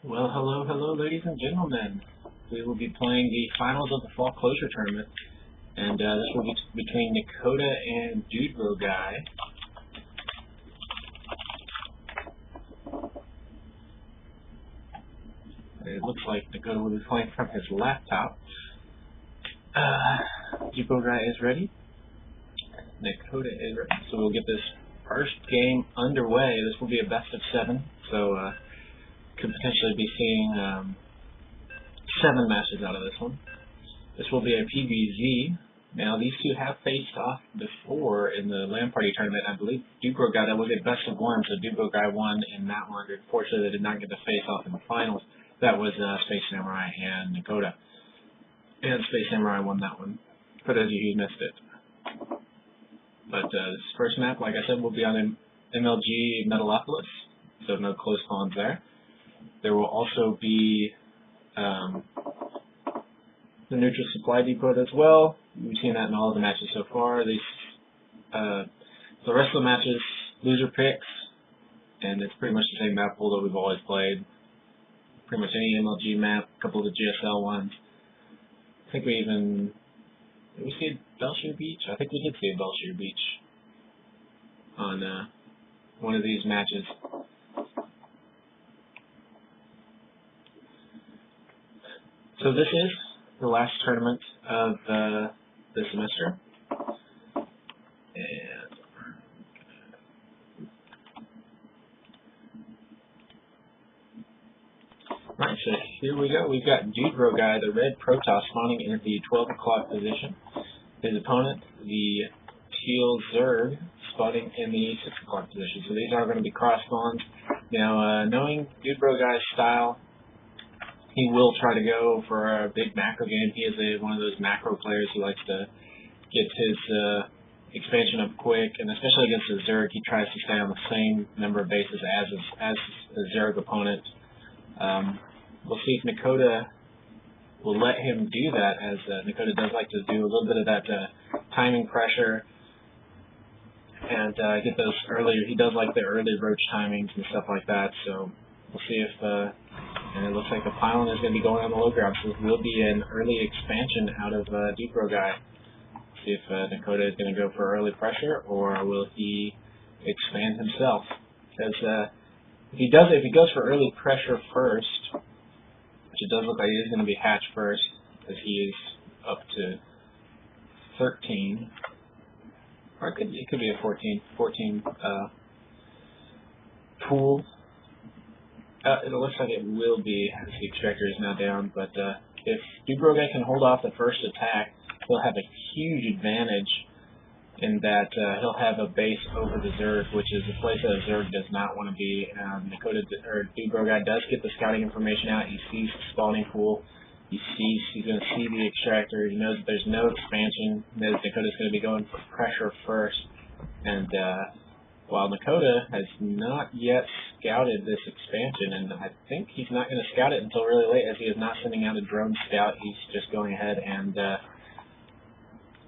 Well, hello, ladies and gentlemen. We will be playing the finals of the Fall Closure Tournament, and this will be between Nikota and Dudebroguy. It looks like Nikota will be playing from his laptop. Dudebroguy is ready. Nikota is ready. So we'll get this first game underway. This will be a best of 7, so could potentially be seeing 7 matches out of this one. This will be a PBZ. Now, these two have faced off before in the LAN Party tournament. I believe Dudebroguy, that was a best of 1, so Dudebroguy won in that one. Unfortunately, they did not get to face off in the finals. That was Space Samurai and Nikota. And Space Samurai won that one, for those of you who missed it. But this first map, like I said, will be on MLG Metalopolis, so no close pawns there. There will also be the neutral supply depot as well. We've seen that in all of the matches so far. The rest of the matches, loser picks, and it's pretty much the same map pool that we've always played. Pretty much any MLG map, a couple of the GSL ones. I think did we see Belshire Beach? I think we did see a Belshire Beach on one of these matches. So this is the last tournament of the semester. And right, so here we go. We've got Dudebroguy, the red Protoss, spawning in the 12 o'clock position. His opponent, the teal Zerg, spawning in the 6 o'clock position. So these are going to be cross spawns. Now, knowing Dudebrouguy's style, he will try to go for a big macro game. He is one of those macro players who likes to get his expansion up quick, and especially against the Zerg, he tries to stay on the same number of bases as the Zerg opponent. We'll see if Nikota will let him do that, as Nikota does like to do a little bit of that timing pressure and get those earlier. He does like the early roach timings and stuff like that, so we'll see if and it looks like the pylon is going to be going on the low ground, so this will be an early expansion out of Dudebroguy. See if Nikota is going to go for early pressure, or will he expand himself? Because if he goes for early pressure first, which it does look like he is going to be hatch first, because he is up to 13, or it could be a 14 pool. It looks like it will be, as the extractor is now down, but if Dudebroguy can hold off the first attack, he'll have a huge advantage in that he'll have a base over the Zerg, which is a place that a Zerg does not want to be. Dudebroguy does get the scouting information out. He sees the spawning pool. He's going to see the extractor. He knows that there's no expansion. He knows Nikota's going to be going for pressure first, and while Nikota has not yet scouted this expansion, and I think he's not going to scout it until really late, as he is not sending out a drone scout. He's just going ahead and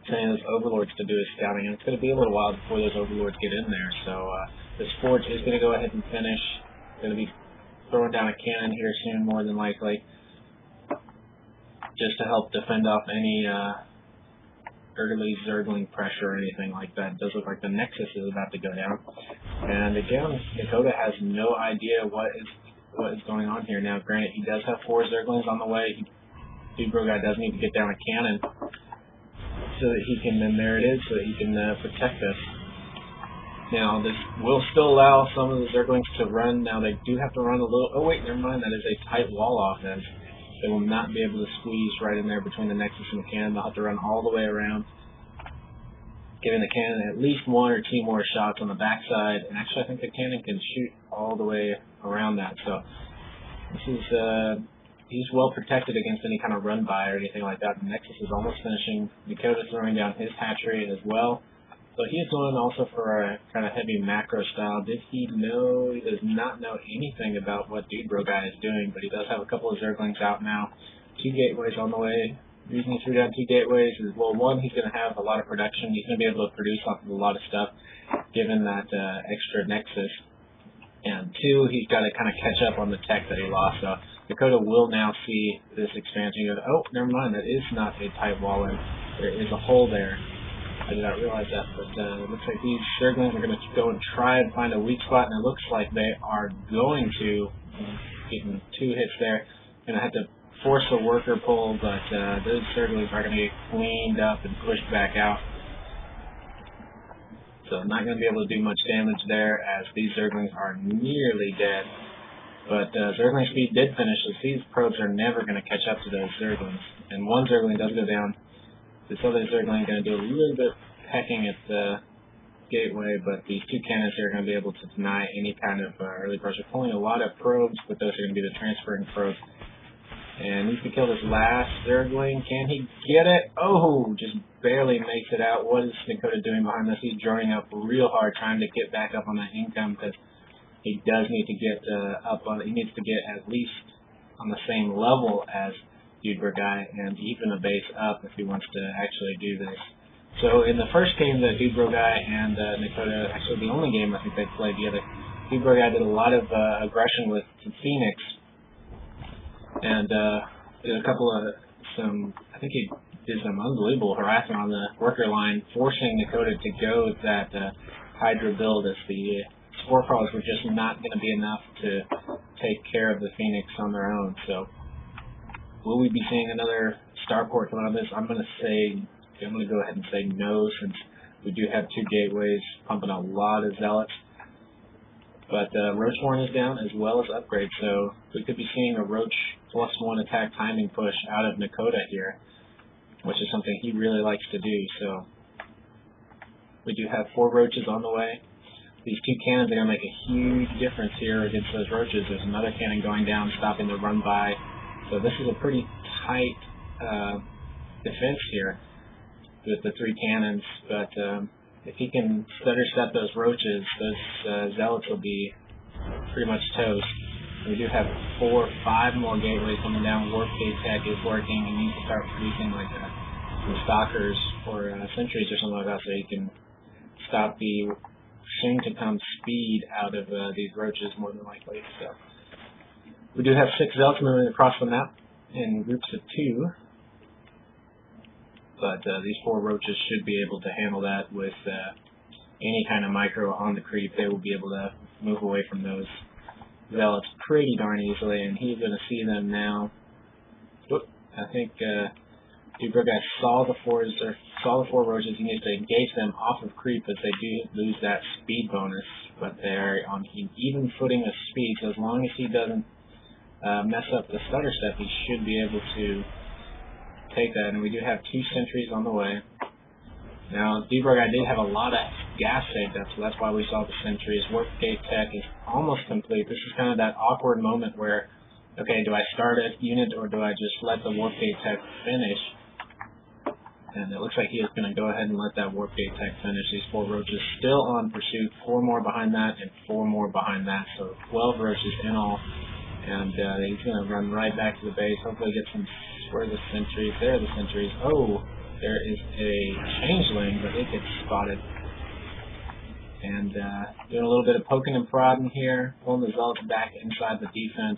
sending those overlords to do his scouting, and it's going to be a little while before those overlords get in there. So this forge is going to go ahead and finish. Going to be throwing down a cannon here soon, more than likely, just to help defend off any early Zergling pressure or anything like that. It does look like the Nexus is about to go down. And again, Nikota has no idea what is going on here. Now, granted, he does have 4 Zerglings on the way. Dudebroguy does need to get down a cannon so that he can, and there it is, so that he can protect us. Now, this will still allow some of the Zerglings to run. Now, they do have to run a little, oh wait, never mind, that is a tight wall off, as they will not be able to squeeze right in there between the Nexus and the cannon. They'll have to run all the way around, giving the cannon at least 1 or 2 more shots on the backside. And actually, I think the cannon can shoot all the way around that. So this is he's well protected against any kind of run by or anything like that. The Nexus is almost finishing. Nikota's throwing down his hatchery as well. So he is going also for a kind of heavy macro style. Did he know? He does not know anything about what Dudebroguy is doing, but he does have a couple of Zerglings out now. 2 gateways on the way. The reason he threw down 2 gateways is, well, 1, he's going to have a lot of production. He's going to be able to produce off of a lot of stuff, given that extra Nexus. And 2, he's got to kind of catch up on the tech that he lost. So Nikota will now see this expansion. He goes, oh, never mind, that is not a tight wall, and there is a hole there. I did not realize that, but it looks like these Zerglings are going to go and try and find a weak spot, and it looks like they are going to. Getting 2 hits there. Going to have to force a worker pull, but those Zerglings are going to get cleaned up and pushed back out. So not going to be able to do much damage there, as these Zerglings are nearly dead. But Zergling speed did finish, so these probes are never going to catch up to those Zerglings. And 1 Zergling does go down. This other Zergling is going to do a little bit of pecking at the gateway, but these 2 cannons here are going to be able to deny any kind of early pressure. Pulling a lot of probes, but those are going to be the transferring probes. And needs to kill this last Zergling. Can he get it? Oh, just barely makes it out. What is Nikota doing behind this? He's joining up real hard, trying to get back up on that income, because he does need to get up on. He needs to get at least on the same level as Dudebroguy and even a base up if he wants to actually do this. So in the first game that Dudebroguy and Nikota, actually the only game I think they played together, Dudebroguy did a lot of aggression with Phoenix, and did a couple of I think he did some unbelievable harassment on the worker line, forcing Nikota to go with that Hydra build, as the Spore Crawlers were just not going to be enough to take care of the Phoenix on their own. So will we be seeing another starport coming out of this? I'm going to go ahead and say no, since we do have 2 gateways pumping a lot of zealots. But Roach-Warren is down, as well as upgrade, so we could be seeing a Roach +1 attack timing push out of Nikota here, which is something he really likes to do. So we do have 4 Roaches on the way. These 2 cannons are going to make a huge difference here against those Roaches. There's another cannon going down, stopping the run by. So this is a pretty tight defense here with the 3 cannons, but if he can stutter step those Roaches, those Zealots will be pretty much toast. We do have 4 or 5 more gateways coming down. Warp Gate Tech is working. He needs to start producing like some Stalkers or Sentries or something like that, so he can stop the soon-to-come speed out of these Roaches, more than likely. So we do have 6 Zealots moving across the map in groups of 2. But these 4 Roaches should be able to handle that with any kind of micro on the creep. They will be able to move away from those Zealots pretty darn easily, and he's going to see them now. Whoop, I think Dudebroguy saw the 4 Roaches. He needs to engage them off of creep, as they do lose that speed bonus, but they're on an even footing of speed, so as long as he doesn't mess up the stutter step, he should be able to take that. And we do have 2 sentries on the way. Now, Dudebroguy did have a lot of gas saved up, so that's why we saw the sentries. Warp Gate Tech is almost complete. This is kind of that awkward moment where, okay, do I start a unit or do I just let the Warp Gate Tech finish? And it looks like he is going to go ahead and let that Warp Gate Tech finish. These 4 Roaches still on pursuit, 4 more behind that and 4 more behind that, so 12 Roaches in all. And he's going to run right back to the base, hopefully get some. Where are the sentries? There are the sentries. Oh, there is a changeling, but it gets spotted. And doing a little bit of poking and prodding here, pulling the Zealots back inside the defense.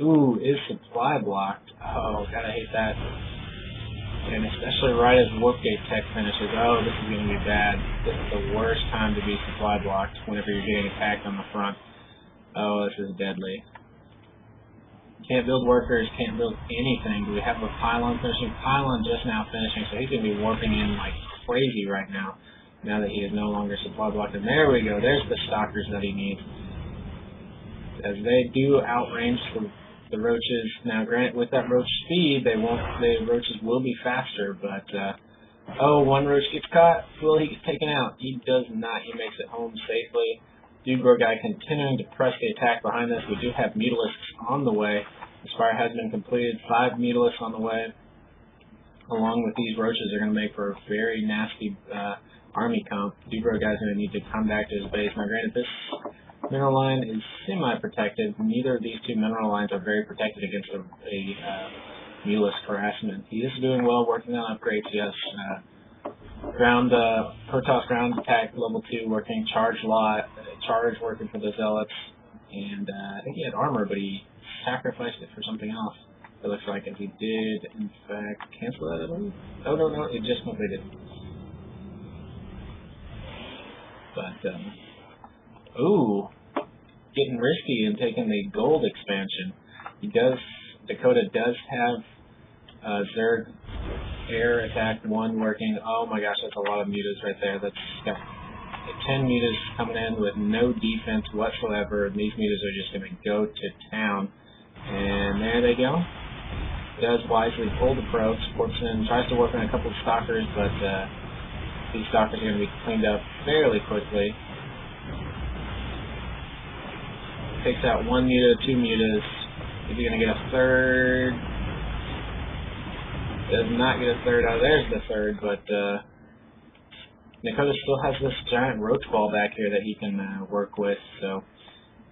Ooh, is supply blocked? Oh, gotta hate that. And especially right as Warp Gate Tech finishes. Oh, this is going to be bad. This is the worst time to be supply blocked whenever you're getting attacked on the front. Oh, this is deadly. Can't build workers, can't build anything. Do we have a pylon finishing? Pylon just now finishing, so he's going to be warping in like crazy right now that he is no longer supply blocked. And there we go. There's the Stalkers that he needs. As they do outrange the Roaches. Now, granted, with that Roach speed, the Roaches will be faster, but oh, 1 Roach gets caught. Will he get taken out? He does not. He makes it home safely. Dudebroguy continuing to press the attack behind us. We do have Mutalisks on the way. The Spire has been completed. 5 Mutalisks on the way. Along with these Roaches, they're going to make for a very nasty army comp. Dudebroguy is going to need to come back to his base. Now, granted, this mineral line is semi-protected. Neither of these 2 mineral lines are very protected against a Mutalisk harassment. He is doing well, working on upgrades, yes. Protoss ground attack level 2 working, charge charge working for the Zealots, and I think he had armor, but he sacrificed it for something else. It looks like, as he did, in fact, cancel that, I believe? Oh, no, it just completed. But, ooh, getting risky and taking the gold expansion. Dakota does have Zerg air attack 1 working. Oh my gosh, that's a lot of mutas right there. That's got 10 mutas coming in with no defense whatsoever, and these mutas are just going to go to town. And there they go. Does wisely pull the probe, supports in, tries to work on a couple of stalkers, but these stalkers are going to be cleaned up fairly quickly. Takes out 1 muta, 2 mutas. Is he going to get a third? Does not get a third. Oh, there's the third, but Nikota still has this giant roach ball back here that he can work with, so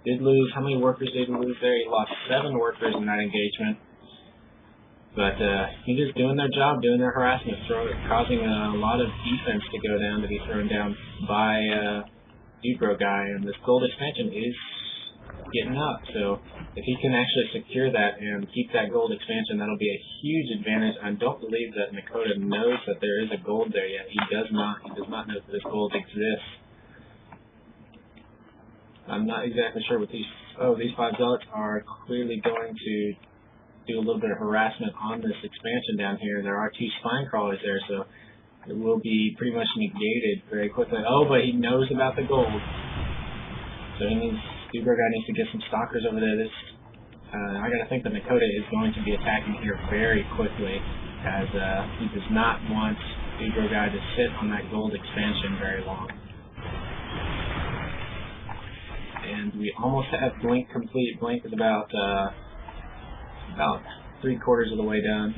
did lose. How many workers did he lose there? He lost 7 workers in that engagement. But he's just doing their job, doing their harassment, causing a lot of defense to go down, to be thrown down by Dudebroguy, and this gold expansion is getting up. So if he can actually secure that and keep that gold expansion, that'll be a huge advantage. I don't believe that Nikota knows that there is a gold there yet. He does not. He does not know that this gold exists. I'm not exactly sure what these. Oh, these 5 zealots are clearly going to do a little bit of harassment on this expansion down here. There are 2 spine crawlers there, so it will be pretty much negated very quickly. Oh, but he knows about the gold, so he needs. Dudebroguy needs to get some stalkers over there. I gotta think that Nikota is going to be attacking here very quickly, as he does not want Dudebroguy to sit on that gold expansion very long. And we almost have Blink complete. Blink is about 3/4 of the way done.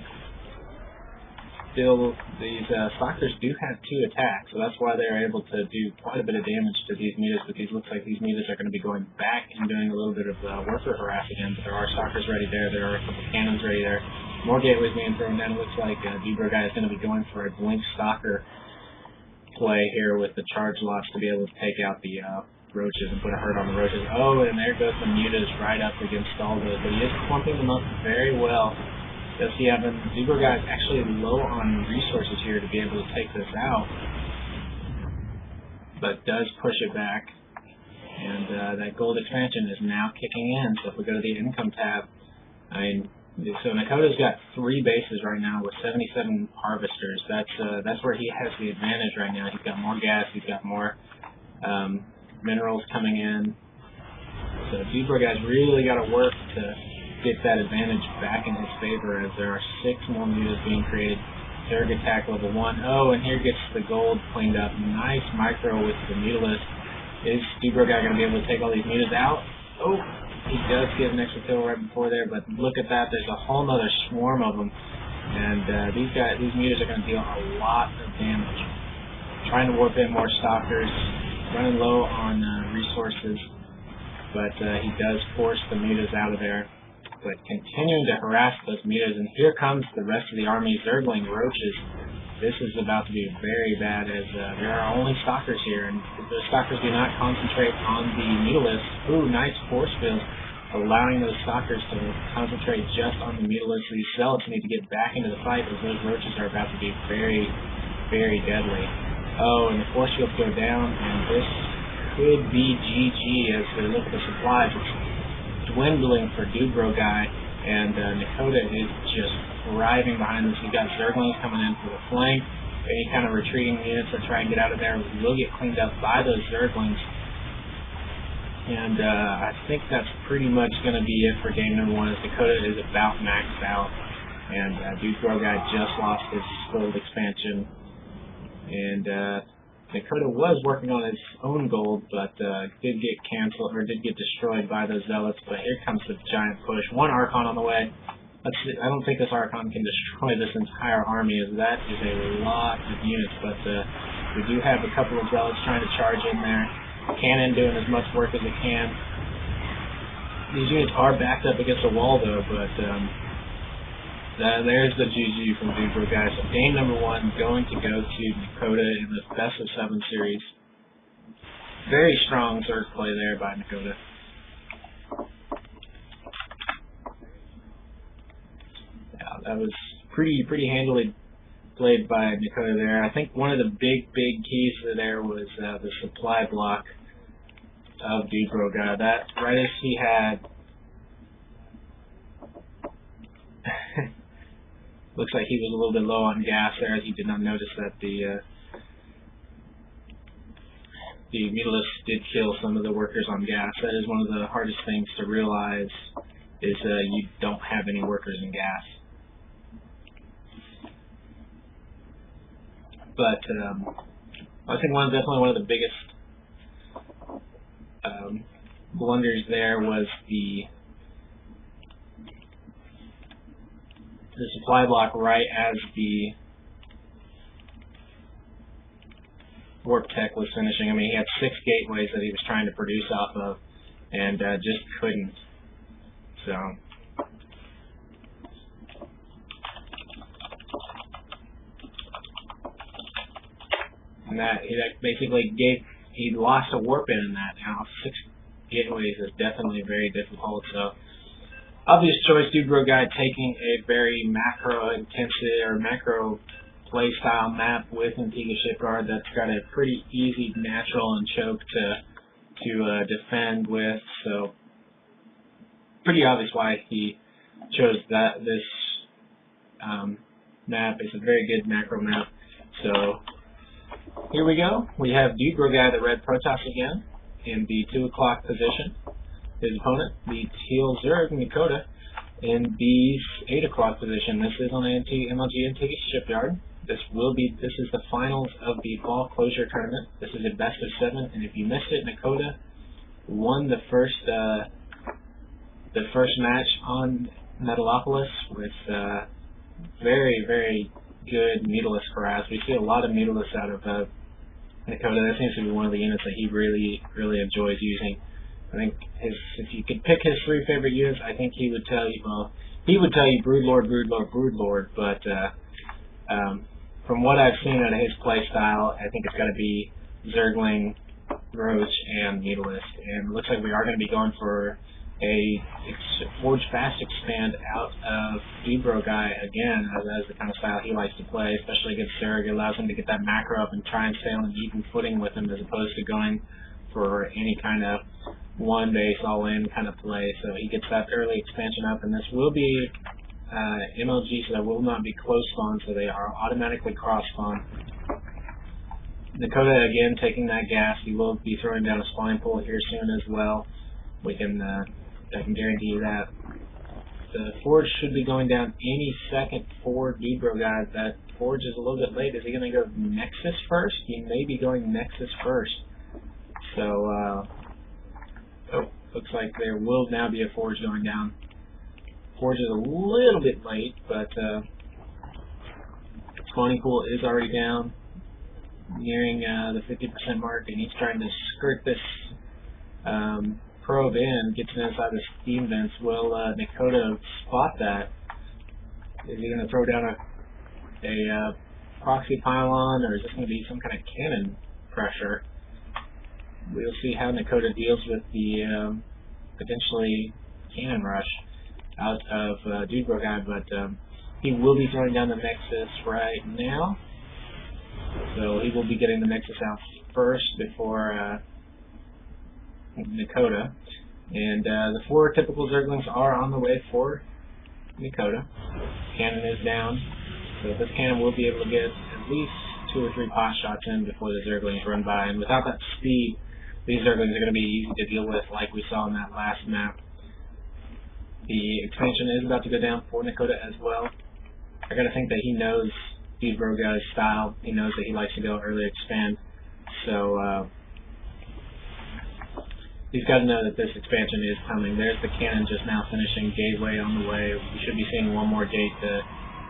Still, these stalkers do have 2 attacks, so that's why they're able to do quite a bit of damage to these mutas, but these looks like these mutas are going to be going back and doing a little bit of worker harass again, but there are stalkers ready there, there are a couple cannons ready there, more gateways being thrown down. It looks like Dudebroguy is going to be going for a Blink stalker play here with the charge lots to be able to take out the roaches and put a hurt on the roaches. Oh, and there goes the mutas right up against all those, but he is clumping them up very well. Does he have Dudebroguy is actually low on resources here to be able to take this out, but does push it back, and that gold expansion is now kicking in. So if we go to the income tab, so Nikota's got 3 bases right now with 77 harvesters. That's where he has the advantage right now. He's got more gas, he's got more minerals coming in. So Dudebroguy has really got to work to get that advantage back in his favor, as there are 6 more mutas being created. Zerg attack level 1. Oh, and here gets the gold cleaned up. Nice micro with the mutalist. Is Dudebroguy going to be able to take all these mutas out? Oh, he does get an extra kill right before there, but look at that. There's a whole nother swarm of them, and these mutas are going to deal a lot of damage. Trying to warp in more stalkers, running low on resources, but he does force the mutas out of there. But continuing to harass those mutas, and here comes the rest of the army, Zergling roaches. This is about to be very bad, as there are only stalkers here, and if those stalkers do not concentrate on the mutalist, ooh, nice force field, allowing those stalkers to concentrate just on the mutalist. These zealots need to get back into the fight, as those roaches are about to be very, very deadly. Oh, and the force fields go down, and this could be GG as they look at the supplies. It's dwindling for Dudebroguy, and Nikota is just driving behind this. You've got Zerglings coming in for the flank, any kind of retreating units that try and get out of there will get cleaned up by those Zerglings. And I think that's pretty much going to be it for game number 1, as Nikota is about maxed out, and Dudebroguy just lost his gold expansion, and Nikota was working on his own gold, but did get canceled, or did get destroyed by those zealots. But here comes the giant push. 1 Archon on the way. I don't think this Archon can destroy this entire army, as that is a lot of units. But we do have a couple of zealots trying to charge in there. Cannon doing as much work as it can. These units are backed up against a wall, though, but there's the GG from Dudebroguy. So game number 1 going to go to Nikota in the best of 7 series. Very strong Zerg play there by Nikota. Yeah, that was pretty handily played by Nikota there. I think one of the big keys there was the supply block of Dudebroguy. That right as he had looks like he was a little bit low on gas there, as he did not notice that the Mutalists did kill some of the workers on gas. That is one of the hardest things to realize, is you don't have any workers in gas. But I think definitely one of the biggest blunders there was the supply block right as the warp tech was finishing. I mean, he had 6 gateways that he was trying to produce off of, and just couldn't. So and that basically he lost a warp in that. Now 6 gateways is definitely very difficult. So obvious choice, Dudebroguy taking a very macro intensity or macro play style map with Antigua Shipyard that's got a pretty easy natural and choke to defend with. So pretty obvious why he chose this map. It's a very good macro map. So here we go. We have Dudebroguy, the red Protoss again, in the 2 o'clock position. His opponent, the teal Zerg Nikota, in the 8 o'clock position. This is on the MLG Antigua Shipyard. This is the finals of the fall closure tournament. This is a best of 7, and if you missed it, Nikota won the first match on Metalopolis with very good Mutalist harass. We see a lot of Mutalists out of Nikota. That seems to be one of the units that he really enjoys using. I think if you could pick his 3 favorite units, I think he would tell you, well, he would tell you Broodlord, but from what I've seen out of his play style, I think it's got to be Zergling, Roach, and Mutalist. And it looks like we are going to be going for a Forge Fast Expand out of Dudebroguy again, as that is the kind of style he likes to play, especially against Zerg. It allows him to get that macro up and try and stay on an even footing with him, as opposed to going for any kind of one base all-in kind of play. So he gets that early expansion up, and this will be MLG, so that will not be close spawn, so they are automatically cross spawn. Nikota again taking that gas. He will be throwing down a spawning pool here soon as well. I can guarantee you that. The Forge should be going down any second for Dudebroguy. That Forge is a little bit late. Is he going to go Nexus first? He may be going Nexus first. So, looks like there will now be a Forge going down. Forge is a little bit late, but spawning pool is already down, nearing the 50% mark, and he's trying to skirt this probe in, gets inside the steam vents. Will Nikota spot that? Is he going to throw down a proxy pylon, or is this going to be some kind of cannon pressure? We'll see how Nikota deals with the potentially cannon rush out of Dudebroguy, but he will be throwing down the Nexus right now. So he will be getting the Nexus out first before Nikota. And the 4 typical Zerglings are on the way for Nikota. Cannon is down, so this cannon will be able to get at least 2 or 3 pot shots in before the Zerglings run by. And without that speed, these Zerglings are going to be easy to deal with, like we saw in that last map. The expansion is about to go down for Nikota as well. I got to think that he knows Dudebrouguy's style. He knows that he likes to go early expand. So he's got to know that this expansion is coming. There's the cannon just now finishing, gateway on the way. We should be seeing one more gate to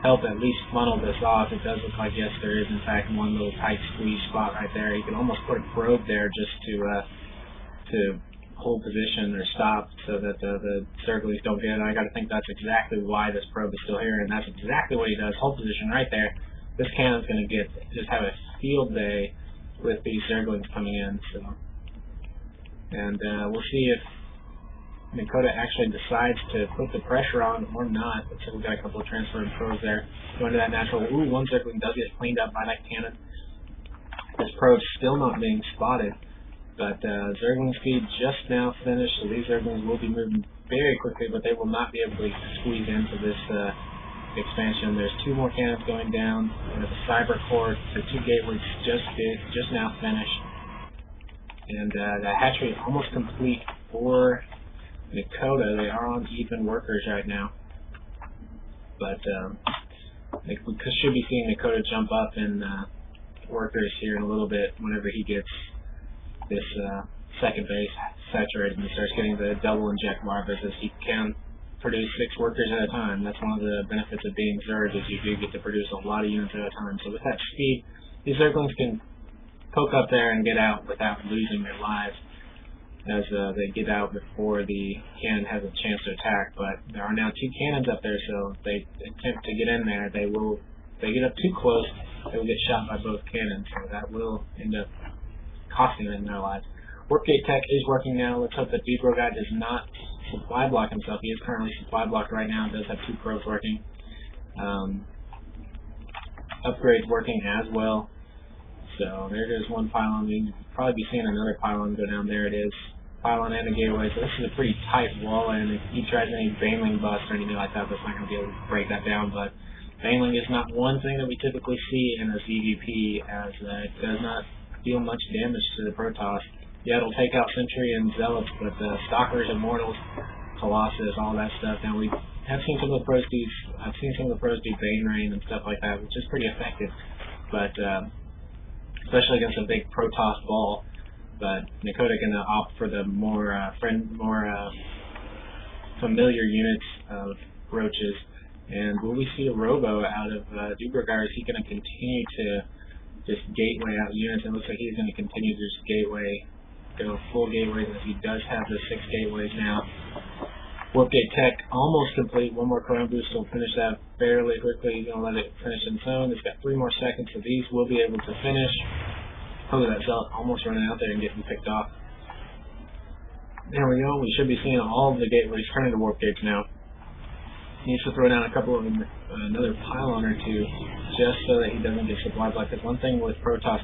help at least funnel this off. It does look like, yes, there is in fact one little tight squeeze spot right there. You can almost put a probe there just to hold position or stop so that the Zerglings don't get it. I got to think that's exactly why this probe is still here, and that's exactly what he does. Hold position right there. This cannon's going to just have a field day with these Zerglings coming in. So And we'll see if Nikota actually decides to put the pressure on or not. Looks like we've got a couple of transferring pros there. Going to that natural. Ooh, one Zergling does get cleaned up by that cannon. This probe still not being spotted. But Zergling speed just now finished, so these Zerglings will be moving very quickly, but they will not be able to squeeze into this expansion. There's 2 more cannons going down. The cyber core, the 2 gateways just now finished. And the hatchery is almost complete for Nikota. They are on even workers right now. But we should be seeing Nikota jump up in workers here in a little bit whenever he gets this second base saturated and starts getting the double inject larvas, as he can produce 6 workers at a time. That's one of the benefits of being Zerg, is you do get to produce a lot of units at a time. So with that speed, these Zerglings can poke up there and get out without losing their lives, as they get out before the cannon has a chance to attack. But there are now 2 cannons up there, so if they attempt to get in there, if they get up too close, they will get shot by both cannons, so that will end up costing them their lives. Warpgate tech is working now. Let's hope that Dudebroguy does not supply block himself. He is currently supply blocked right now. Does have 2 probes working. Upgrades working as well. So there goes one pylon. We'll probably be seeing another pylon go down. There it is. Pylon and a gateway. So this is a pretty tight wall, and if he tries any baneling bust or anything like that, that's not going to be able to break that down. But baneling is not one thing that we typically see in a ZVP, as it does not deal much damage to the Protoss. Yeah, it'll take out Sentry and Zealots, but Stalkers, Immortals, Colossus, all that stuff. Now we have seen some of the pros do. I've seen some of the pros do Bane Rain and stuff like that, which is pretty effective. But especially against a big Protoss ball. But Nikota can opt for the more familiar units of roaches. And will we see a Robo out of Dudebroguy, or is he going to continue to just gateway out units? It looks like he's going to continue to just gateway, go full gateways, as he does have the 6 gateways now. Warpgate tech almost complete. One more Corona boost will finish that fairly quickly. He's going to let it finish in its own. It's got 3 more seconds, so these will be able to finish. Oh, that Zealot almost running out there and getting picked off. There we go. We should be seeing all of the gateways turn into warp gates now. He needs to throw down a couple of another pylon or 2 just so that he doesn't get supply blocked. Because one thing with Protoss,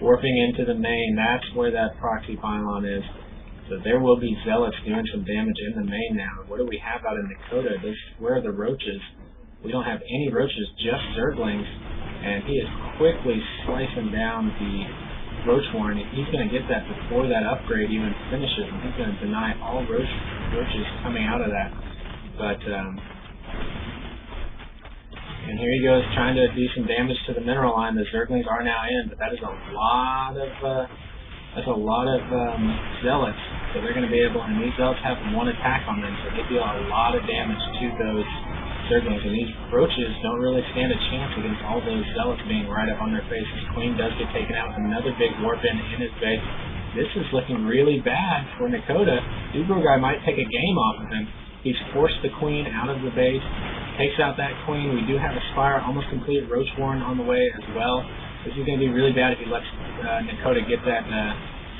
warping into the main, that's where that proxy pylon is. So there will be Zealots doing some damage in the main now. What do we have out in Nikota? Where are the roaches? We don't have any roaches, just Zerglings. And he is quickly slicing down the Roach Warren. He's going to get that before that upgrade even finishes, and he's going to deny all roaches coming out of that. But and here he goes trying to do some damage to the mineral line. The Zerglings are now in, but that is a lot of Zealots. So they're going to be able, and these Zealots have 1 attack on them, so they deal a lot of damage to those Zerglings. And these roaches don't really stand a chance against all those Zealots being right up on their faces. Queen does get taken out. Another big warp in his base. This is looking really bad for Nikota. Dudebroguy might take a game off of him. He's forced the Queen out of the base, takes out that Queen. We do have a Spire almost complete. Roach Warren on the way as well. This is going to be really bad if he lets Nikota get that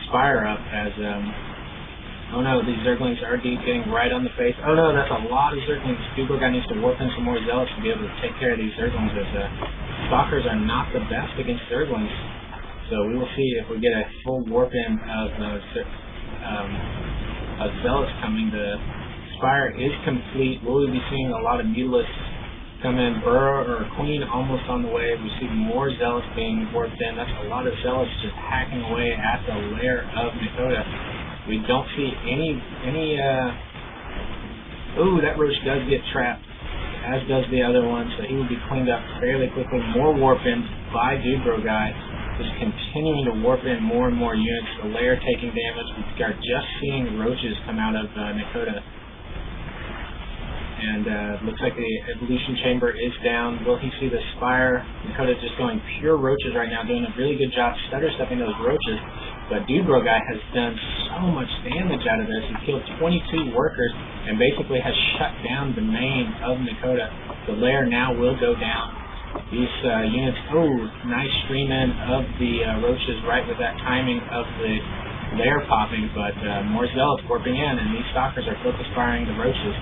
Spire up, as oh no, these Zerglings are getting right on the face. Oh no, that's a lot of Zerglings. Dudebroguy needs to warp in some more Zealots to be able to take care of these Zerglings, as Stalkers are not the best against Zerglings. So we will see if we get a full warp in of Zealots coming. The Spire is complete. Will we be seeing a lot of Mutalisks come in? Burrow or Queen almost on the way. We see more Zealots being warped in. That's a lot of Zealots just hacking away at the lair of Nikota. We don't see any ooh, that Roach does get trapped, as does the other one, so he will be cleaned up fairly quickly. More warp-ins by Dudebroguy, just continuing to warp in more and more units. The lair taking damage. We are just seeing roaches come out of Nikota. And looks like the evolution chamber is down. Will he see the Spire? Nikota just going pure roaches right now, doing a really good job stutter stepping those roaches. But Dudebroguy has done so much damage out of this. He killed 22 workers and basically has shut down the main of Nikota. The lair now will go down. These units, nice stream in of the roaches right with that timing of the they're popping, but more zealots warping in, and these stalkers are focus firing the roaches.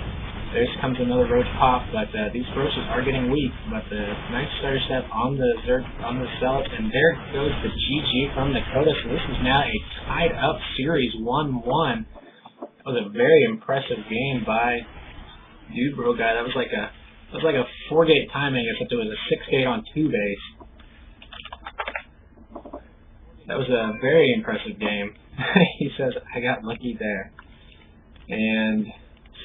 There comes another roach pop, but these roaches are getting weak. But the nice starter step on the zealots, and there goes the GG from Nikota. So this is now a tied up series 1-1. That was a very impressive game by Dudebroguy. That was like a 4-gate timing, except it was a 6-gate on 2 base. That was a very impressive game. He says, I got lucky there. And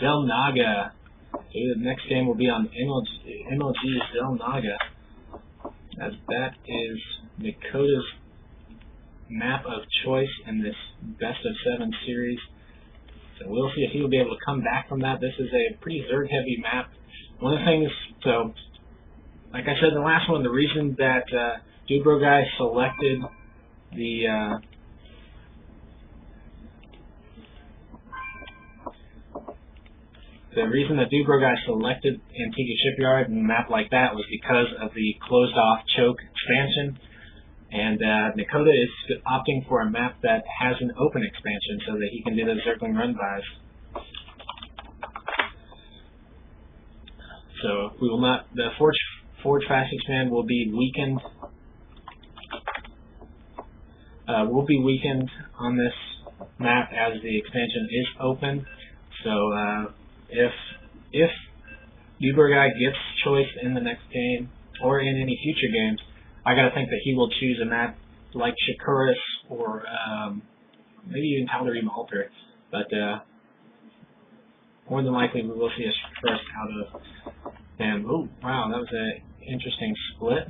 Zelnaga. The next game will be on MLG Zelnaga, as that is Nikota's map of choice in this best of 7 series. So we'll see if he will be able to come back from that. This is a pretty Zerg-heavy map. One of the things, so like I said in the last one, the reason that Dudebroguy selected the reason that Dudebroguy selected Antigua Shipyard and a map like that was because of the closed-off choke expansion. And Nikota is opting for a map that has an open expansion so that he can do those circling run-bys. So we will not, the Forge Fast Expand will be weakened. Will be weakened on this map as the expansion is open. So if Dudebroguy gets choice in the next game or in any future games, I gotta think that he will choose a map like Shakuris or maybe even Tal'Darim Altar. But more than likely we will see a first out of him. Oh wow, that was an interesting split.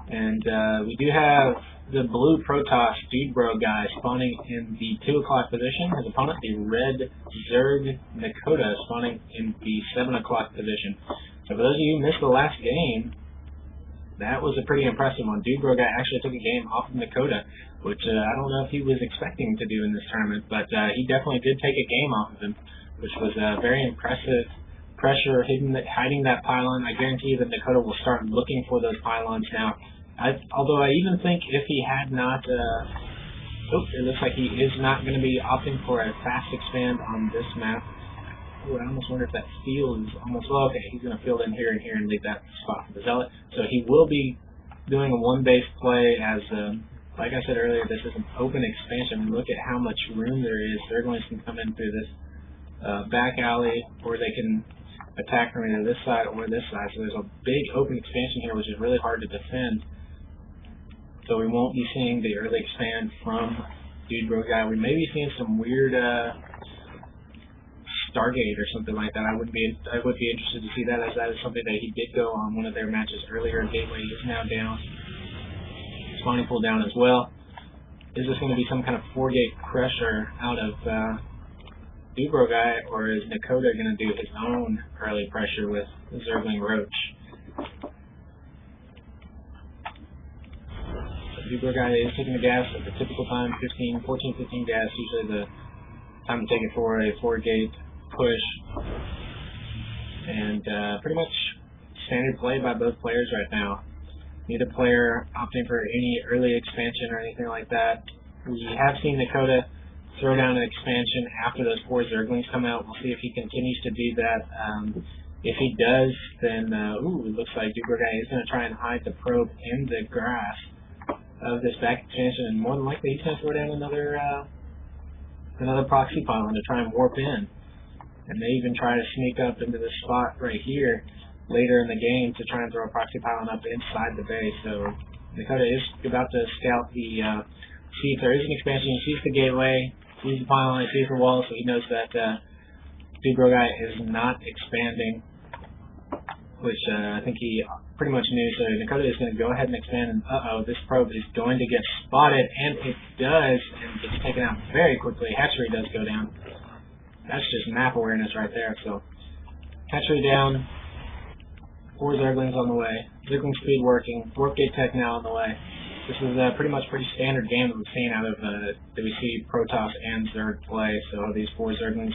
And we do have the blue Protoss Dudebroguy spawning in the 2 o'clock position. His opponent, the red Zerg Nikota, spawning in the 7 o'clock position. So for those of you who missed the last game, that was a pretty impressive one. Dudebroguy actually took a game off of Nikota, which I don't know if he was expecting to do in this tournament, but he definitely did take a game off of him, which was very impressive. Pressure hiding that pylon. I guarantee you that Nikota will start looking for those pylons now. Although I even think if he had not, it looks like he is not going to be opting for a fast expand on this map. Ooh, I almost wonder if that field is almost, well, okay, he's going to field in here and leave that spot for the Zealot. So he will be doing a 1-base play as, like I said earlier, this is an open expansion. Look at how much room there is. Zerglings can come in through this back alley, or they can attack from either this side or this side. So there's a big open expansion here, which is really hard to defend. So we won't be seeing the early expand from Dudebroguy. We may be seeing some weird Stargate or something like that. I would be interested to see that, as that is something that he did go on one of their matches earlier. Gateway is now down. Spawning pool down as well. Is this going to be some kind of 4-gate pressure out of Dudebroguy, or is Nikota going to do his own early pressure with Zergling Roach? Dudebroguy is taking the gas at the typical time, 14-15 gas, usually the time to take it for a 4-gate push. And pretty much standard play by both players right now. Neither player opting for any early expansion or anything like that. We have seen Nikota throw down an expansion after those 4 Zerglings come out. We'll see if he continues to do that. If he does, then it looks like Dudebroguy is going to try and hide the probe in the grass of this back expansion, and more than likely he's going to throw down another proxy pylon to try and warp in, and may even try to sneak up into this spot right here later in the game to try and throw a proxy pylon up inside the base. So Nikota is about to scout the see if there is an expansion. He sees the gateway, sees the pylon, he sees the wall, so he knows that Dudebroguy is not expanding, which I think he pretty much knew. So Nikota is going to go ahead and expand, and this probe is going to get spotted, and it does, and gets taken out very quickly. Hatchery does go down. That's just map awareness right there. So hatchery down, 4 Zerglings on the way, Zergling speed working, warp gate tech now on the way. This is pretty standard game that we've seen out of that we see Protoss and Zerg play. So these 4 Zerglings,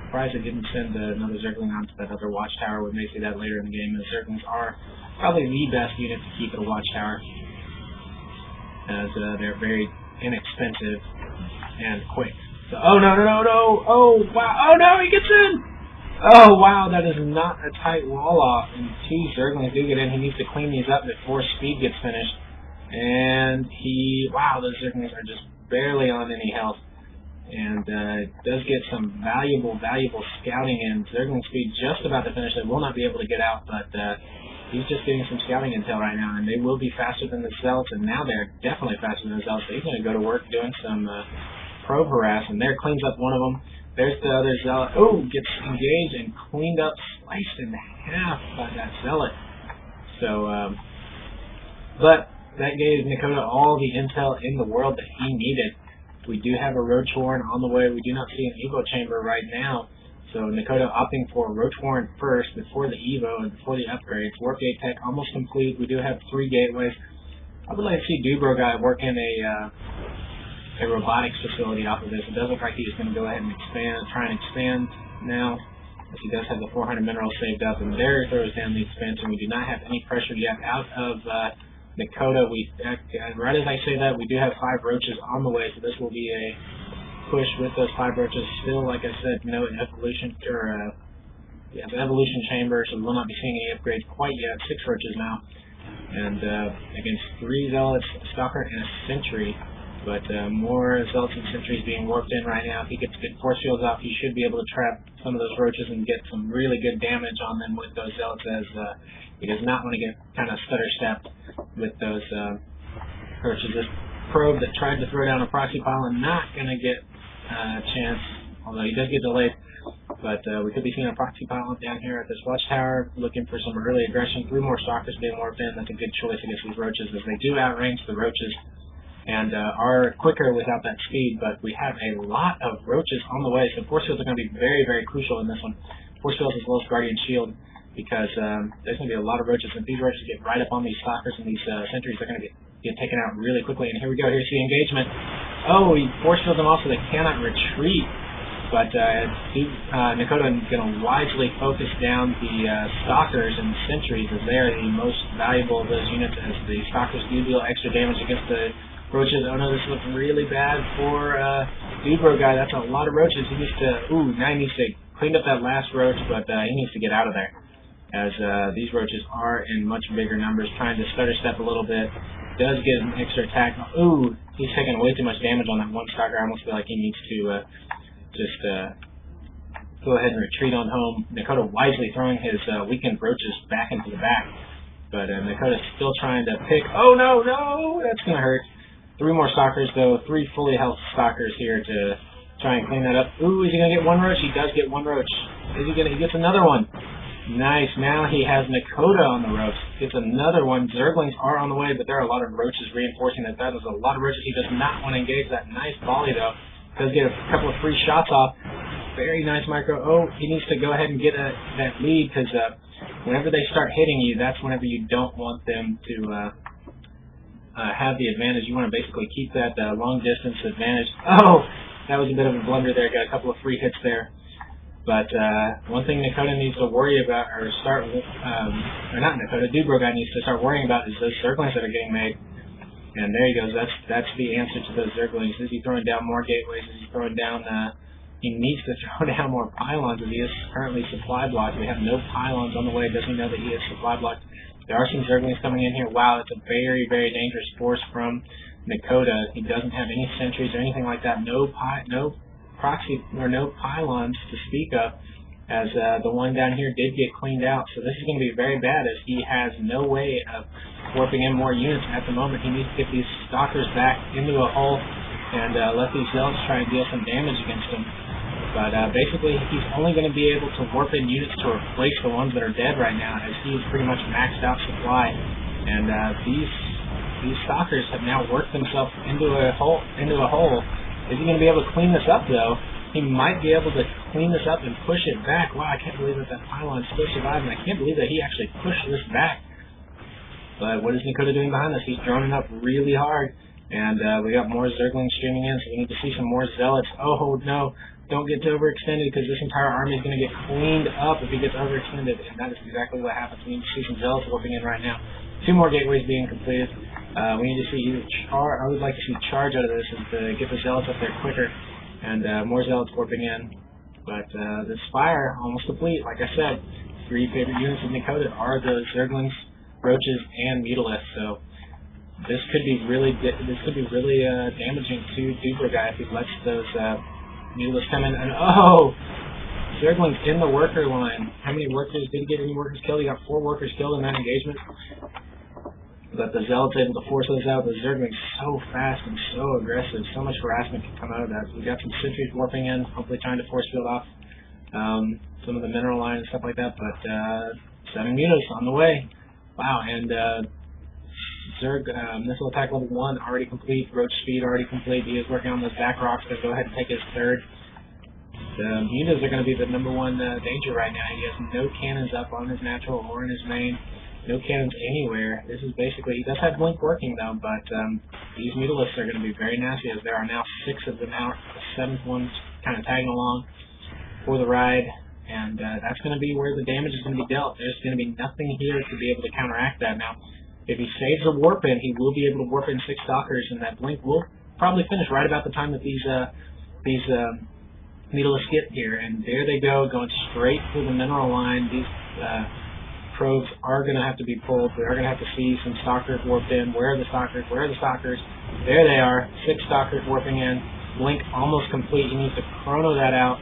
surprised they didn't send another Zergling onto that other watchtower. We may see that later in the game. The Zerglings are probably the best unit to keep at a watchtower, as they're very inexpensive and quick. So, oh, no, no, no, no. Oh, wow. Oh, no, he gets in. Oh, wow, that is not a tight wall off. And 2 Zerglings do get in. He needs to clean these up before speed gets finished. And wow, those Zerglings are just barely on any health. And does get some valuable scouting in. Zergling speed just about to finish. They will not be able to get out, but he's just getting some scouting intel right now. And they will be faster than the Zealots, and now they're definitely faster than the Zealots. So he's going to go to work doing some probe harass, and there cleans up one of them. There's the other Zealot. Oh, gets engaged and cleaned up, sliced in half by that Zealot. So, but that gave Nikota all the intel in the world that he needed. We do have a Roach Warren on the way. We do not see an Evo chamber right now. So Nikota opting for Roach Warren first before the Evo and before the upgrades. Warp Gate Tech almost complete. We do have 3 gateways. I would like to see Dudebroguy work in a robotics facility off of this. It does look like he's going to go ahead and try and expand now, as he does have the 400 minerals saved up, and there throws down the expansion. We do not have any pressure yet out of Nikota. Right as I say that, we do have 5 roaches on the way, so this will be a push with those 5 roaches. Still, like I said, no evolution the evolution chamber, so we will not be seeing any upgrades quite yet. 6 roaches now, and against 3 zealots, a stalker, and a sentry. But more zealots and sentries being warped in right now. If he gets good force fields off, he should be able to trap some of those roaches and get some really good damage on them with those zealots, as he does not want to get kind of stutter-stepped with those roaches. This probe that tried to throw down a proxy pylon, not going to get a chance, although he does get delayed. But we could be seeing a proxy pylon down here at this watchtower, looking for some early aggression. 3 more stalkers being warped in. That's a good choice against these roaches, as they do outrange the roaches and are quicker without that speed, but we have a lot of roaches on the way, so force fields are going to be very crucial in this one. Force fields as well as Guardian Shield, because there's going to be a lot of roaches, and if these roaches get right up on these stalkers and these sentries, they're going to get taken out really quickly. And here we go, here's the engagement. Oh, he force fields them off so they cannot retreat, but Nikota is going to wisely focus down the stalkers and the sentries, as they are the most valuable of those units, as the stalkers do deal extra damage against the roaches. Oh no, this looks really bad for Dudebroguy. That's a lot of roaches. He needs to, now he needs to clean up that last roach, but he needs to get out of there, as these roaches are in much bigger numbers, trying to stutter step a little bit. Does get an extra attack. Ooh, he's taking way too much damage on that one stalker. I almost feel like he needs to just go ahead and retreat on home. Nikota wisely throwing his weakened roaches back into the back, but Nikota's still trying to pick. Oh no, that's going to hurt. 3 more stalkers, though. 3 fully health stalkers here to try and clean that up. Ooh, is he going to get 1 roach? He does get 1 roach. Is he going to? He gets another one. Nice. Now he has Nikota on the ropes. Gets another one. Zerglings are on the way, but there are a lot of roaches reinforcing that. That is a lot of roaches. He does not want to engage that nice volley, though. Does get a couple of free shots off. Very nice micro. Oh, he needs to go ahead and get that lead, because whenever they start hitting you, that's whenever you don't want them to have the advantage. You want to basically keep that long distance advantage. Oh, that was a bit of a blunder there. Got a couple of free hits there. But one thing Nikota needs to worry about, or not Nikota, Dudebroguy needs to start worrying about, is those Zerglings that are getting made. And there he goes. That's the answer to those Zerglings. Is he throwing down more gateways? Is he throwing down? He needs to throw down more pylons, as he is currently supply blocked. We have no pylons on the way. Does he know that he is supply blocked? There are some Zerglings coming in here. Wow, it's a very dangerous force from Nikota. He doesn't have any sentries or anything like that. No proxy or no pylons to speak of, as the one down here did get cleaned out. So this is going to be very bad, as he has no way of warping in more units at the moment. He needs to get these stalkers back into a hole and let these zealots try and deal some damage against them. But basically, he's only going to be able to warp in units to replace the ones that are dead right now, as he's pretty much maxed out supply. And these stalkers have now worked themselves into a hole. Is he going to be able to clean this up, though? He might be able to clean this up and push it back. Wow, I can't believe that pylon still survived, and I can't believe that he actually pushed this back. But what is Nikota doing behind us? He's droning up really hard, and we got more Zerglings streaming in, so we need to see some more zealots. Oh, no. Don't get overextended, because this entire army is going to get cleaned up if he gets overextended, and that is exactly what happens. We need to see some zealots warping in right now. 2 more gateways being completed. We need to see either I would like to see charge out of this is to get the zealots up there quicker and more zealots warping in. But the Spire almost complete. Like I said, 3 favorite units of Nikota are the Zerglings, Roaches, and Mutalisks. So this could be really damaging to Dudebroguy if he lets those Mutalisks come in. And oh, Zerglings in the worker line. How many workers did he get? Any workers killed? He got 4 workers killed in that engagement. But the Zealots able to force those out. The Zerglings so fast and so aggressive. So much harassment can come out of that. So we got some sentries warping in, hopefully trying to force field off some of the mineral line and stuff like that. But 7 mutas on the way. Wow, and Zerg missile attack level 1 already complete. Roach speed already complete. He is working on those back rocks to go ahead and take his 3rd. The mutas are going to be the #1 danger right now. He has no cannons up on his natural or in his main. No cannons anywhere. This is basically, he does have blink working though, but these Mutalisks are going to be very nasty as there are now 6 of them out. The 7th one's kind of tagging along for the ride, and that's going to be where the damage is going to be dealt. There's going to be nothing here to be able to counteract that. Now, if he saves a warp in, he will be able to warp in 6 Stalkers, and that blink will probably finish right about the time that these Mutalisks get here. And there they go, going straight through the mineral line. These probes are going to have to be pulled. We are going to have to see some Stalkers warped in. Where are the Stalkers? Where are the Stalkers? There they are. 6 Stalkers warping in. Blink almost complete. He needs to chrono that out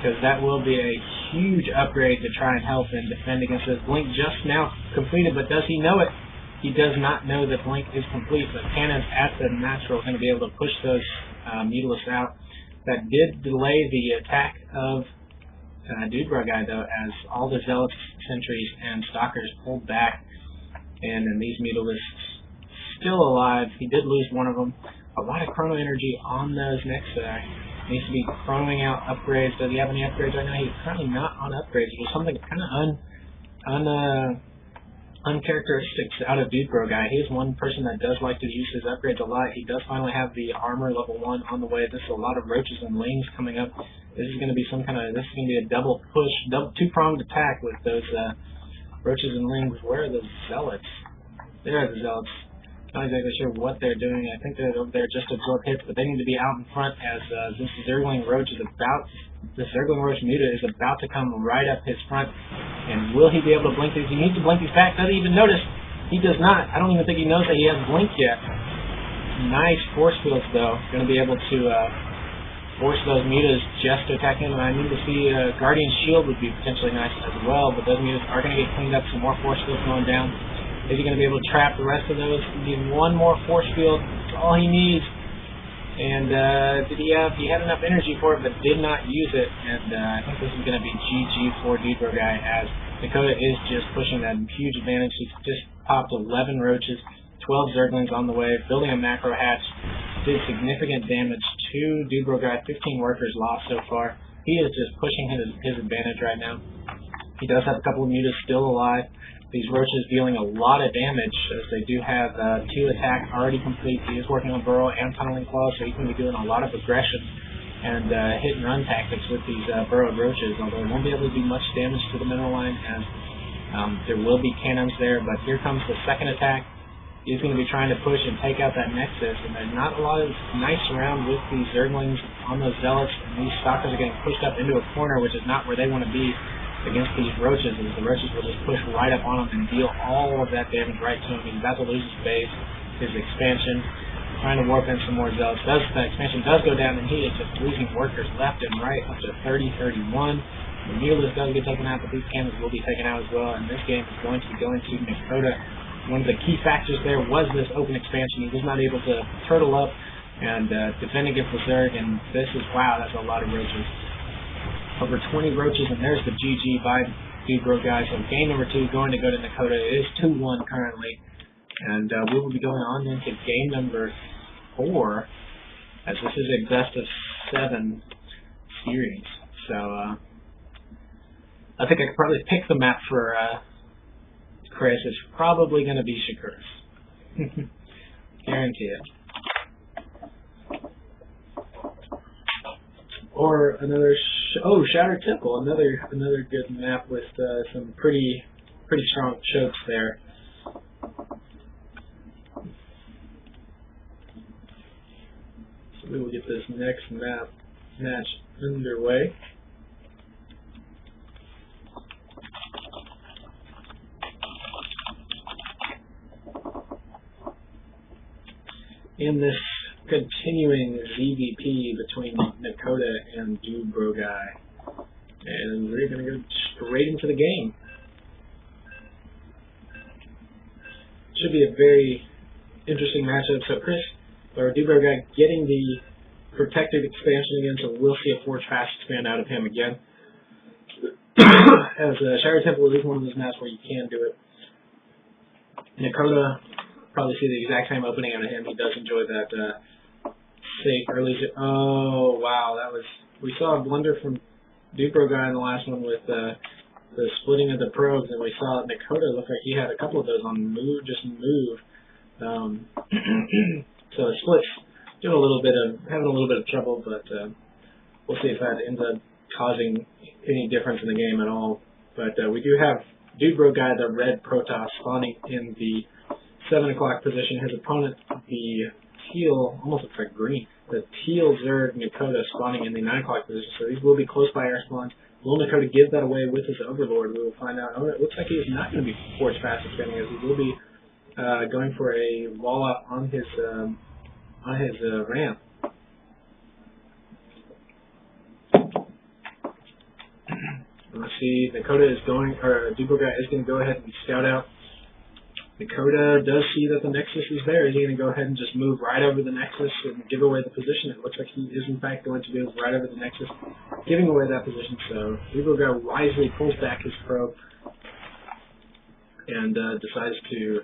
because that will be a huge upgrade to try and help and defend against this. Blink just now completed, but does he know it? He does not know that Blink is complete. The cannons at the natural are going to be able to push those Mutalisks out. That did delay the attack of Dudebroguy though, as all the Zealots, Sentries, and Stalkers pulled back, and then these Mutalisks still alive. He did lose one of them. A lot of chrono energy on those next needs to be chronoing out upgrades. Does he have any upgrades right now? He's currently not on upgrades, which is something kind of uncharacteristic out of Dudebroguy. He is one person that does like to use his upgrades a lot. He does finally have the armor level 1 on the way. This is a lot of Roaches and Lings coming up. This is going to be this is going to be a double push, two-pronged attack with those Roaches and Lings. Where are the Zealots? There are the Zealots. Not exactly sure what they're doing. I think they're over there just to absorb hits, but they need to be out in front as this Zergling Roach Muta is about to come right up his front. And will he be able to blink these? He needs to blink these back. Does he even notice? He does not. I don't even think he knows that he hasn't blinked yet. Nice force fields though. Going to be able to force those mutas just to attack him. And I need to see Guardian Shield would be potentially nice as well, but those mutas are going to get cleaned up. Some more force fields going down. Is he going to be able to trap the rest of those? He needs one more force field. That's all he needs. And he had enough energy for it, but did not use it. And I think this is going to be GG for Dudebroguy, as Nikota is just pushing that huge advantage. He's just popped 11 Roaches, 12 Zerglings on the way, building a macro hatch. Did significant damage to Dudebroguy. 15 workers lost so far. He is just pushing his advantage right now. He does have a couple of mutas still alive. These Roaches dealing a lot of damage, as they do have 2 attacks already complete. He is working on Burrow and Tunneling Claws, so he's going to be doing a lot of aggression and hit-and-run tactics with these burrowed Roaches, although he won't be able to do much damage to the mineral line, as there will be cannons there. But here comes the second attack. He's going to be trying to push and take out that Nexus, and there's not a lot of nice around with these Zerglings on those Zealots, and these Stalkers are getting pushed up into a corner, which is not where they want to be against these Roaches, as the Roaches will just push right up on him and deal all of that damage right to him. He's about to lose his base, his expansion, trying to warp in some more Zealots. The expansion does go down, and he is just losing workers left and right, up to 30-31. The Mutalisks does get taken out, but these cannons will be taken out as well, and this game is going to be going to Nikota. One of the key factors there was this open expansion. He was not able to turtle up and defend against the Zerg, and this is, wow, that's a lot of Roaches. Over 20 Roaches, and there's the GG by Dudebroguy. So game number 2 going to go to Nikota. It is 2-1 currently, and we will be going on into game number 4, as this is a best of 7 series. So I think I could probably pick the map for Chris. It's probably going to be Shakur's. Guarantee it. Or another, Shattered Temple, another good map with some pretty strong chokes there. we will get this next match underway. In this continuing ZVP between Nikota and Dudebroguy, and we're going to go straight into the game. Should be a very interesting matchup. So Dudebroguy getting the protected expansion again, so we'll see a Forge Fast expand out of him again. As Shire Temple is one of those maps where you can do it. Nikota, probably see the exact same opening out of him. He does enjoy that safe early. Oh wow, we saw a blunder from Dudebroguy in the last one with the splitting of the probes, and we saw Nikota look like he had a couple of those on move. So the splits doing having a little bit of trouble, but we'll see if that ends up causing any difference in the game at all. But we do have Dudebroguy, the red Protoss, spawning in the 7 o'clock position. His opponent, the teal, almost looks like green, the teal Zerg Nikota, spawning in the 9 o'clock position. So these will be close by air spawns. Will Nikota give that away with his Overlord? We will find out. Oh, it looks like he is not going to be Forge Fast expanding, as he will be going for a wall up on his ramp. Let's see. Dudebroguy is going to go ahead and scout out. Nikota does see that the Nexus is there. Is he going to go ahead and just move right over the Nexus and give away the position? It looks like he is in fact going to move right over the Nexus, giving away that position. So Dudebroguy wisely pulls back his probe and decides to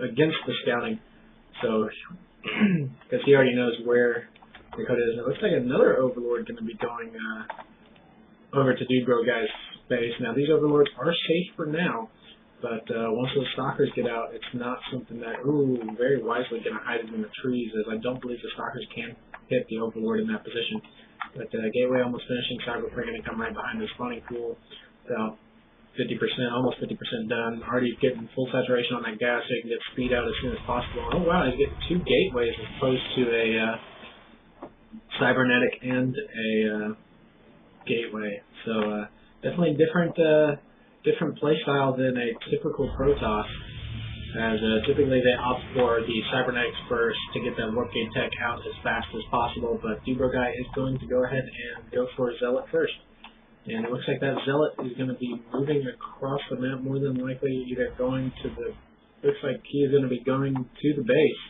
against the scouting. So because he already knows where Nikota is. It looks like another Overlord going to be going over to Dudebrouguy's base. Now these Overlords are safe for now, but once those Stalkers get out, it's not something that very wisely going to hide it in the trees, as I don't believe the Stalkers can hit the Overlord in that position. But Gateway almost finishing. Cyberpunk going to come right behind the spawning pool. About 50%, almost 50% done. Already getting full saturation on that gas, so you can get speed out as soon as possible. Oh wow, he's getting 2 gateways as opposed to a cybernetic and a gateway. So definitely different play style than a typical Protoss, as typically they opt for the cybernetics first to get that warp gate tech out as fast as possible, but Dudebroguy is going to go ahead and go for Zealot first. And it looks like that Zealot is going to be moving across the map, more than likely either going to looks like he is going to be going to the base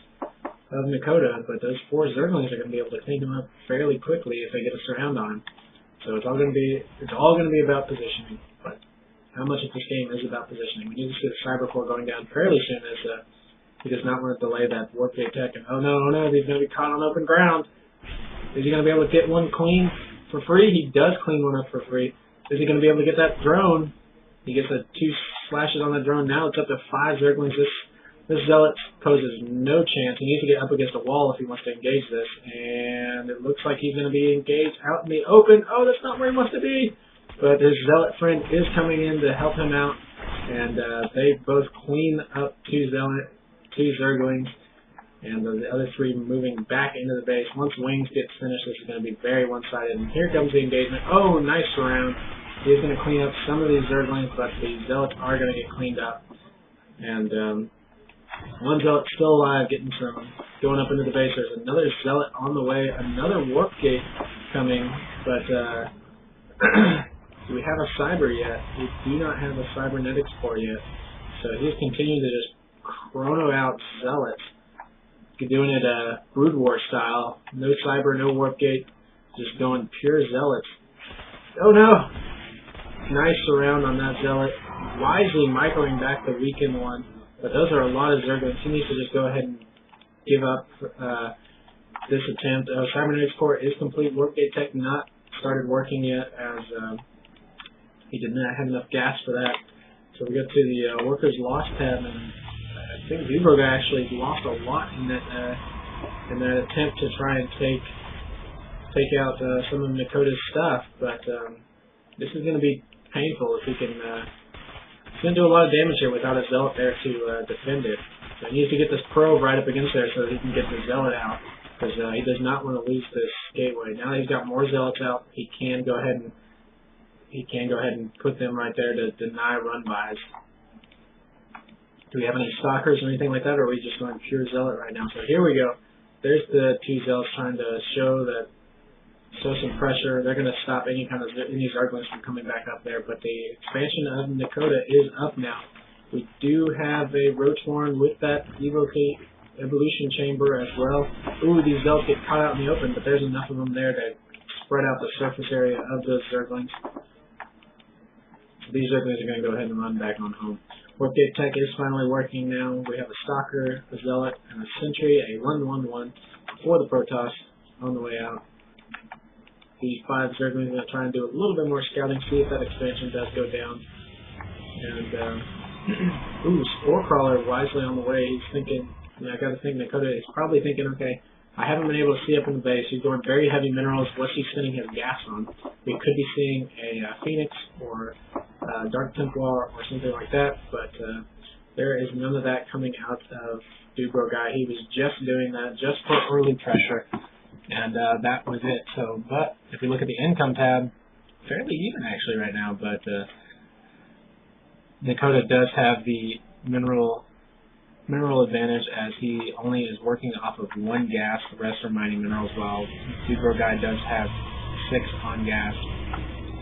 of Nikota, but those 4 Zerglings are going to be able to clean him up fairly quickly if they get a surround on him. So it's all going to be about positioning. But how much of this game is about positioning? We need to see the Cyber Core going down fairly soon, as he does not want to delay that warp gate tech. And oh no, he's going to be caught on open ground. Is he going to be able to get one clean for free? He does clean one up for free. Is he going to be able to get that drone? He gets 2 slashes on the drone. Now it's up to 5 Zerglings. This Zealot poses no chance. He needs to get up against a wall if he wants to engage this. And it looks like he's going to be engaged out in the open. Oh, that's not where he wants to be. But his Zealot friend is coming in to help him out. And they both clean up 2 Zerglings. And the other 3 moving back into the base. Once Wings gets finished, this is going to be very one-sided. And here comes the engagement. Oh, nice surround. He's going to clean up some of these Zerglings, but the Zealots are going to get cleaned up. And one Zealot still alive, going up into the base. There's another Zealot on the way, another warp gate coming, but do we have a cyber yet? We do not have a cybernetics core yet. So he's continuing to just chrono out Zealots. Doing it Brood War style. No cyber, no warp gate, just going pure Zealots. Oh no! Nice surround on that Zealot. Wisely microing back the weakened one. But those are a lot of Zerglings. He needs to just go ahead and give up this attempt. Cybernetics core is complete. Warp gate tech not started working yet, as he did not have enough gas for that. So we go to the Workers Lost tab, and I think Dudebroguy actually lost a lot in that attempt to try and take out some of Nikota's stuff. But this is going to be painful if he can. He's going to do a lot of damage here without a Zealot there to defend it. So he needs to get this probe right up against there so he can get the zealot out, because he does not want to lose this gateway. Now that he's got more zealots out, he can go ahead and put them right there to deny run-bys. Do we have any stalkers or anything like that, or are we just going pure zealot right now? So here we go. There's the two zealots trying to show some pressure. They're going to stop any Zerglings from coming back up there, but the expansion of Nikota is up now. We do have a Roachhorn with that evolution chamber as well. Ooh, these zealots get caught out in the open, but there's enough of them there to spread out the surface area of those Zerglings. These Zerglings are going to go ahead and run back on home. Warp Gate Tech is finally working now. We have a Stalker, a Zealot, and a Sentry, a 1/1/1 for the Protoss on the way out. The 5 Zerglings are going to try and do a little bit more scouting, see if that expansion does go down. And, ooh, Spore Crawler wisely on the way. He's thinking, I got to think Nikota is probably thinking, okay, I haven't been able to see up in the base. He's going very heavy minerals. What's he spending his gas on? We could be seeing a Phoenix or Dark Templar or something like that, but there is none of that coming out of Dudebroguy. He was just doing that just for early pressure, and that was it. So, but if we look at the income tab, fairly even actually right now, but Nikota does have the mineral advantage, as he only is working off of 1 gas, the rest are mining minerals, while Dudebroguy does have 6 on gas.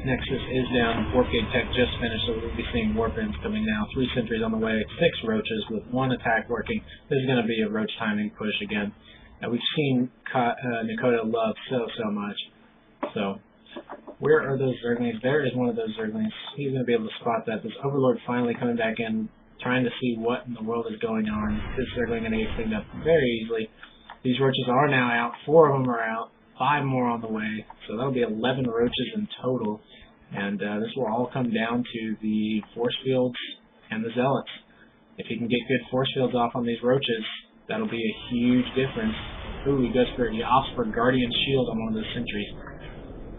Nexus is down, Warp Gate Tech just finished, so we'll be seeing Warp Ends coming now. 3 sentries on the way, 6 roaches with 1 attack working. This is going to be a roach timing push again. We've seen Nikota love so much. So, where are those Zerglings? There is one of those Zerglings. He's going to be able to spot that. This Overlord finally coming back in, trying to see what in the world is going on. This Zergling going to get cleaned up very easily. These roaches are now out. 4 of them are out. 5 more on the way. So that'll be 11 roaches in total. And this will all come down to the force fields and the zealots. If he can get good force fields off on these roaches, that'll be a huge difference. Ooh, he opts for Guardian Shield on one of those sentries.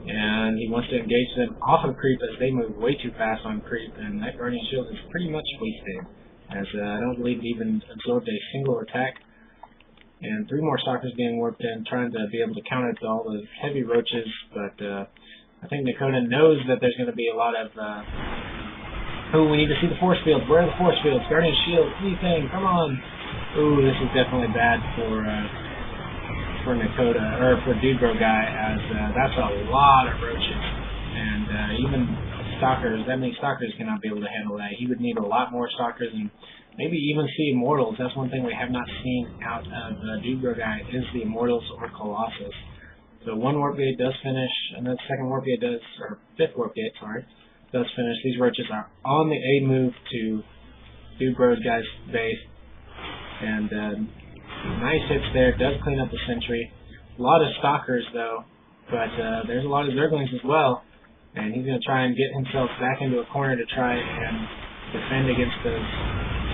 And he wants to engage them off of creep as they move way too fast on creep, and that Guardian Shield is pretty much wasted, as I don't believe it even absorbed a single attack. And 3 more Stalkers being warped in, trying to be able to counter to all those heavy roaches, but I think Nikota knows that there's going to be a lot of, ooh, we need to see the force fields. Where are the force fields? Guardian Shield, anything, come on. Ooh, this is definitely bad for Nikota, or for Dudebroguy, as that's a lot of roaches, and even Stalkers, that means Stalkers cannot be able to handle that. He would need a lot more Stalkers, and maybe even see Immortals. That's one thing we have not seen out of Dudebroguy, is the Immortals or Colossus. So 1 Warp Gate does finish, and then 2nd Warp Gate does, or 5th Warp Gate, sorry, does finish. These roaches are on the A move to Dudebroguy base, and nice hits there. Does clean up the sentry. A lot of Stalkers though, but there's a lot of Zerglings as well, and he's going to try and get himself back into a corner to try and defend against those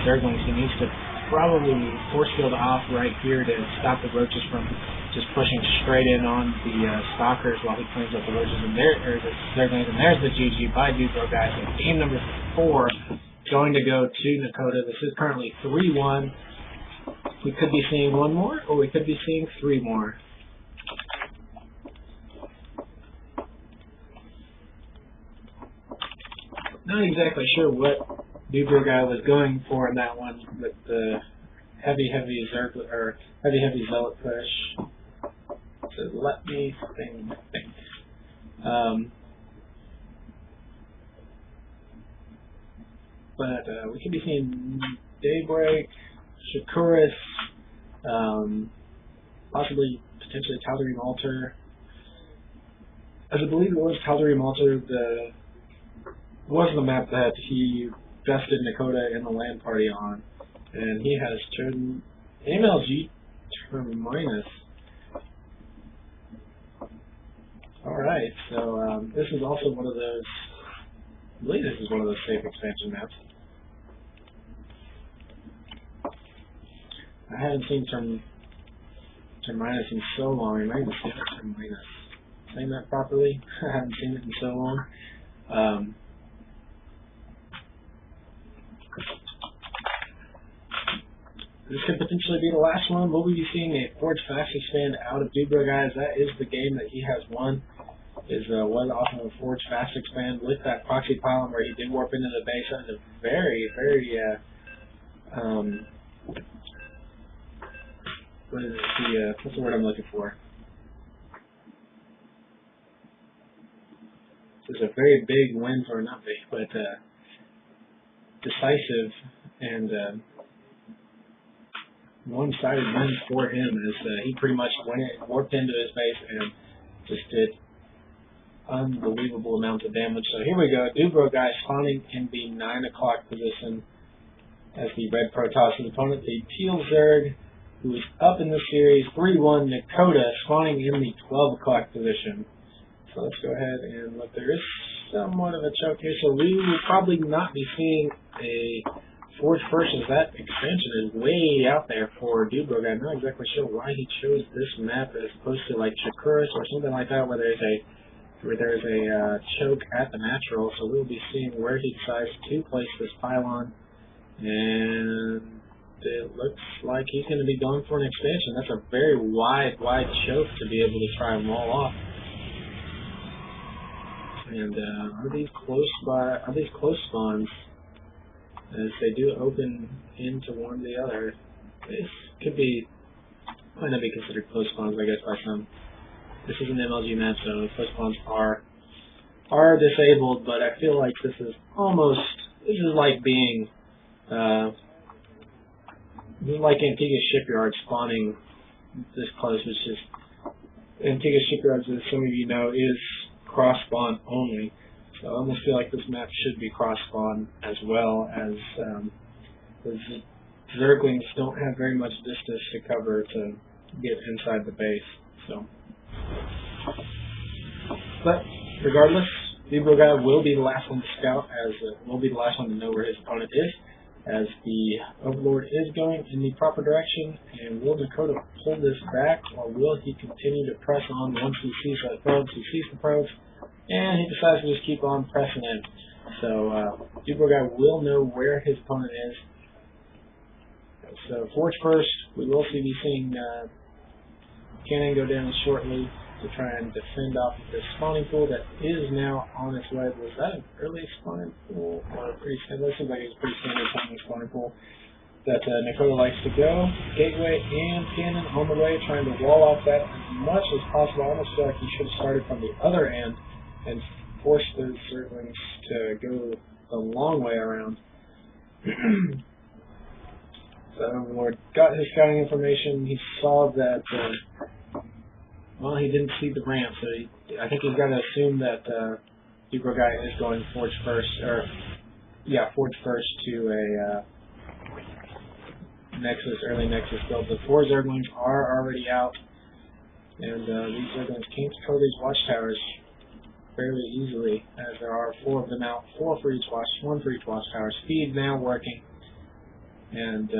Zerglings. He needs to probably force field off right here to stop the roaches from just pushing straight in on the Stalkers while he cleans up the roaches, and the Zerglings, and there's the GG by Dudebroguy. So game number 4 going to go to Nikota. This is currently 3-1. We could be seeing 1 more, or we could be seeing 3 more. Not exactly sure what Dudebroguy was going for in that one with the heavy zealot push. So let me think. But we could be seeing Daybreak, Shakuris, possibly, potentially Tal'Darim Altar. As I believe it was Tal'Darim Altar, was the map that he bested Nikota in the land party on, and he has turned MLG Terminus. Alright, so this is also one of those, I believe this is one of those safe expansion maps. I haven't seen Terminus in so long. I might even say Terminus. Saying that properly? I haven't seen it in so long. this could potentially be the last one. Will we be seeing a Forge Fast expand out of Dudebroguy? That is the game that he has won. Was off of a Forge Fast expand with that proxy pylon where he did warp into the base. That is a very, very what is it? What's the word I'm looking for? This is a very big win for not big, but decisive and one-sided win for him as he pretty much warped into his base and just did unbelievable amounts of damage. So here we go, Dudebroguy spawning in the 9 o'clock position as the red Protoss. His opponent, the teal Zerg, who is up in the series, 3-1 Nikota, spawning in the 12 o'clock position. So let's go ahead and look. There is somewhat of a choke here, so we will probably not be seeing a Forge First, as that expansion is way out there for Dudebroguy. I'm not exactly sure why he chose this map as opposed to like Shakuris or something like that, where there's a choke at the natural. So we'll be seeing where he decides to place this pylon, and it looks like he's going to be going for an expansion. That's a very wide choke to be able to try and wall off. And are these close spawns? As they do open into one or the other, this might not be considered close spawns, I guess, by some. This is an MLG map, so close spawns are disabled. But I feel like this is like being this is like Antigua Shipyard spawning this close, which is Antigua Shipyard, as some of you know, is cross spawn only. So I almost feel like this map should be cross spawn as well, as the Zerglings don't have very much distance to cover to get inside the base. So, but regardless, Dudebroguy will be the last one to scout, as will be the last one to know where his opponent is, as the Overlord is going in the proper direction. And will Nikota pull this back, or will he continue to press on once he sees the probes? He sees the probes, and he decides to just keep on pressing in. So Dudebroguy will know where his opponent is. So Forge First, we will be seeing Cannon go down shortly to try and defend off of this spawning pool that is now on its way. Was that an early spawning pool or a pretty standard? It seems like it's a pretty standard spawning pool that Nikota likes to go. Gateway and Cannon on the way, trying to wall off that as much as possible. I almost feel like he should have started from the other end and forced those Zerglings to go the long way around. So Overlord got his scouting information. He saw that, well, he didn't see the ramp, so I think he's got to assume that Dudebroguy is going Forge First, or Forge First to a early Nexus build. The 4 Zerglings are already out, and these Zerglings can't control these watchtowers fairly easily, as there are 4 of them out, 4 for each watch, 1 for each watchtower. Speed now working. And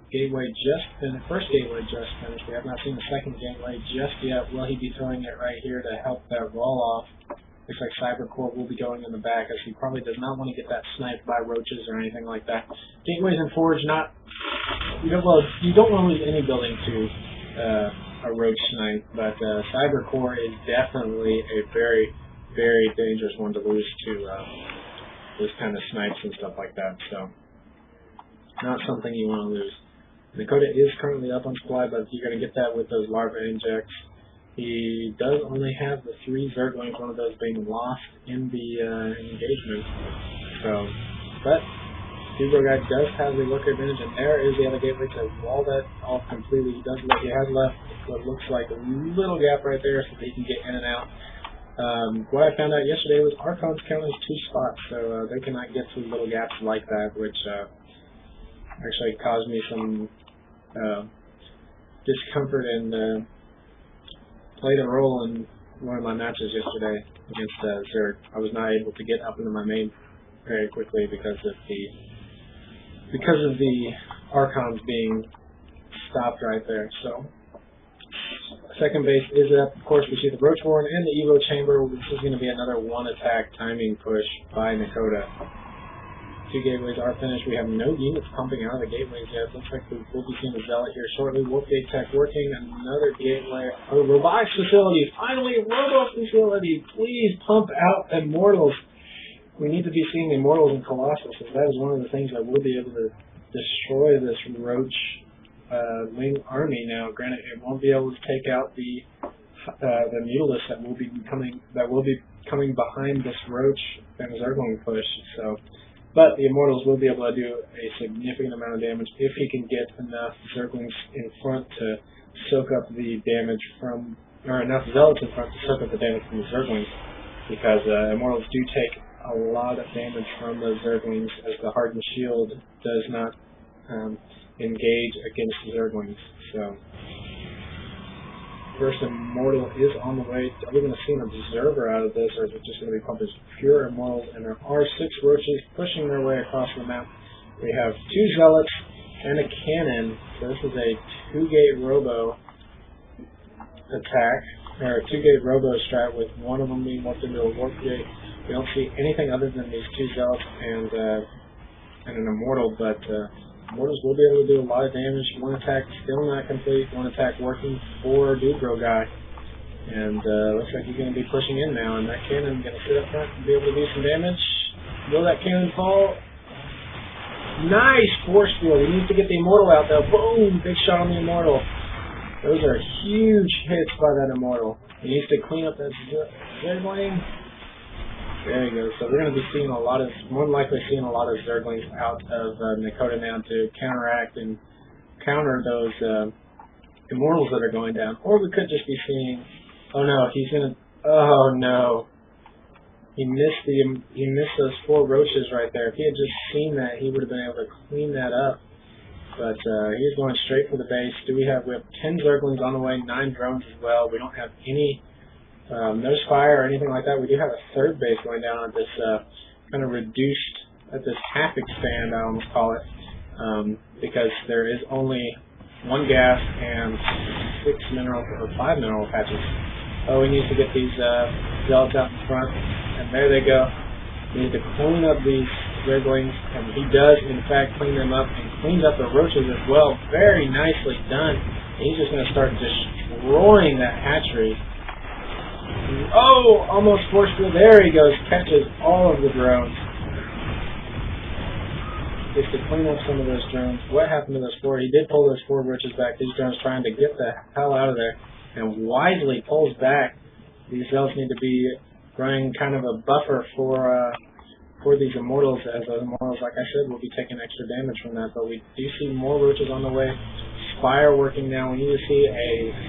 gateway just finished. First gateway just finished. We have not seen the second gateway just yet. Will he be throwing it right here to help that roll off? Looks like Cybercore will be going in the back, as he probably does not want to get that sniped by roaches or anything like that. Gateways and Forge, you don't want to lose any building to a roach snipe, but Cybercore is definitely a very, very dangerous one to lose to those kind of snipes and stuff like that. So, not something you want to lose. Nikota is currently up on supply, but you're going to get that with those larva injects. He does only have the 3 Zerglings, one of those being lost in the engagement. So, but Dudebroguy does have the worker advantage, and there is the other gateway to wall that off completely. He has left what looks like a little gap right there so that he can get in and out. What I found out yesterday was Archons count as 2 spots, so they cannot get through little gaps like that, which actually caused me some discomfort and played a role in one of my matches yesterday against Zerg. I was not able to get up into my main very quickly because of the Archons being stopped right there. So second base is up. Of course, we see the Roachborn and the Evo Chamber. This is going to be another 1 attack timing push by Nikota 2 gateways are finished. We have no units pumping out of the gateways yet. Looks like we'll be seeing a Zealot here shortly. Wolf Gate Tech working. Another gateway. Oh, robotics facility. Finally, robo facility. Please pump out Immortals. We need to be seeing Immortals and Colossus, as that is one of the things that will be able to destroy this Roach Wing army. Now, granted, it won't be able to take out the Mutalists that will be coming behind this Roach and Zergling push. So, but the Immortals will be able to do a significant amount of damage if he can get enough Zerglings in front to soak up the damage from, or enough Zealots in front to soak up the damage from the Zerglings, because Immortals do take a lot of damage from those Zerglings, as the Hardened Shield does not engage against Zerglings. So, first Immortal is on the way. Are we going to see an Observer out of this, or is it just going to be pumped as pure Immortals? And there are 6 Roaches pushing their way across the map. We have 2 Zealots and a Cannon. So this is a 2-gate Robo attack, or a 2-gate Robo strat, with one of them being warped into a Warp Gate. We don't see anything other than these 2 Zealots and an Immortal, but Immortals will be able to do a lot of damage. One attack still not complete. One attack working for Dudebroguy. And looks like he's going to be pushing in now. And that cannon going to sit up front and be able to do some damage. Will that cannon fall? Nice force field. He needs to get the Immortal out though. Boom! Big shot on the Immortal. Those are huge hits by that Immortal. He needs to clean up that Zergling. There you go. So we're going to be seeing a lot of, more than likely seeing a lot of Zerglings out of Nikota now to counteract and counter those Immortals that are going down. Or we could just be seeing, oh no, he's going to, oh no. He missed those 4 Roaches right there. If he had just seen that, he would have been able to clean that up. But he's going straight for the base. We have 10 Zerglings on the way, 9 drones as well. We don't have any no fire or anything like that. We do have a 3rd base going down at this kind of reduced, at this half expand, I almost call it, because there is only 1 gas and 6 mineral, or 5 mineral patches. Oh, we need to get these Zealots out in front, and there they go. We need to clean up these Zerglings, and he does in fact clean them up, and cleans up the Roaches as well. Very nicely done. And he's just going to start destroying that hatchery. Oh, almost forced through. There he goes. Catches all of the drones. Just to clean up some of those drones. What happened to those 4? He did pull those 4 Roaches back. These drones trying to get the hell out of there. And wisely pulls back. These Zealots need to be running kind of a buffer for these Immortals, as those Immortals, like I said, will be taking extra damage from that. But we do see more Roaches on the way. Spire working now. We need to see a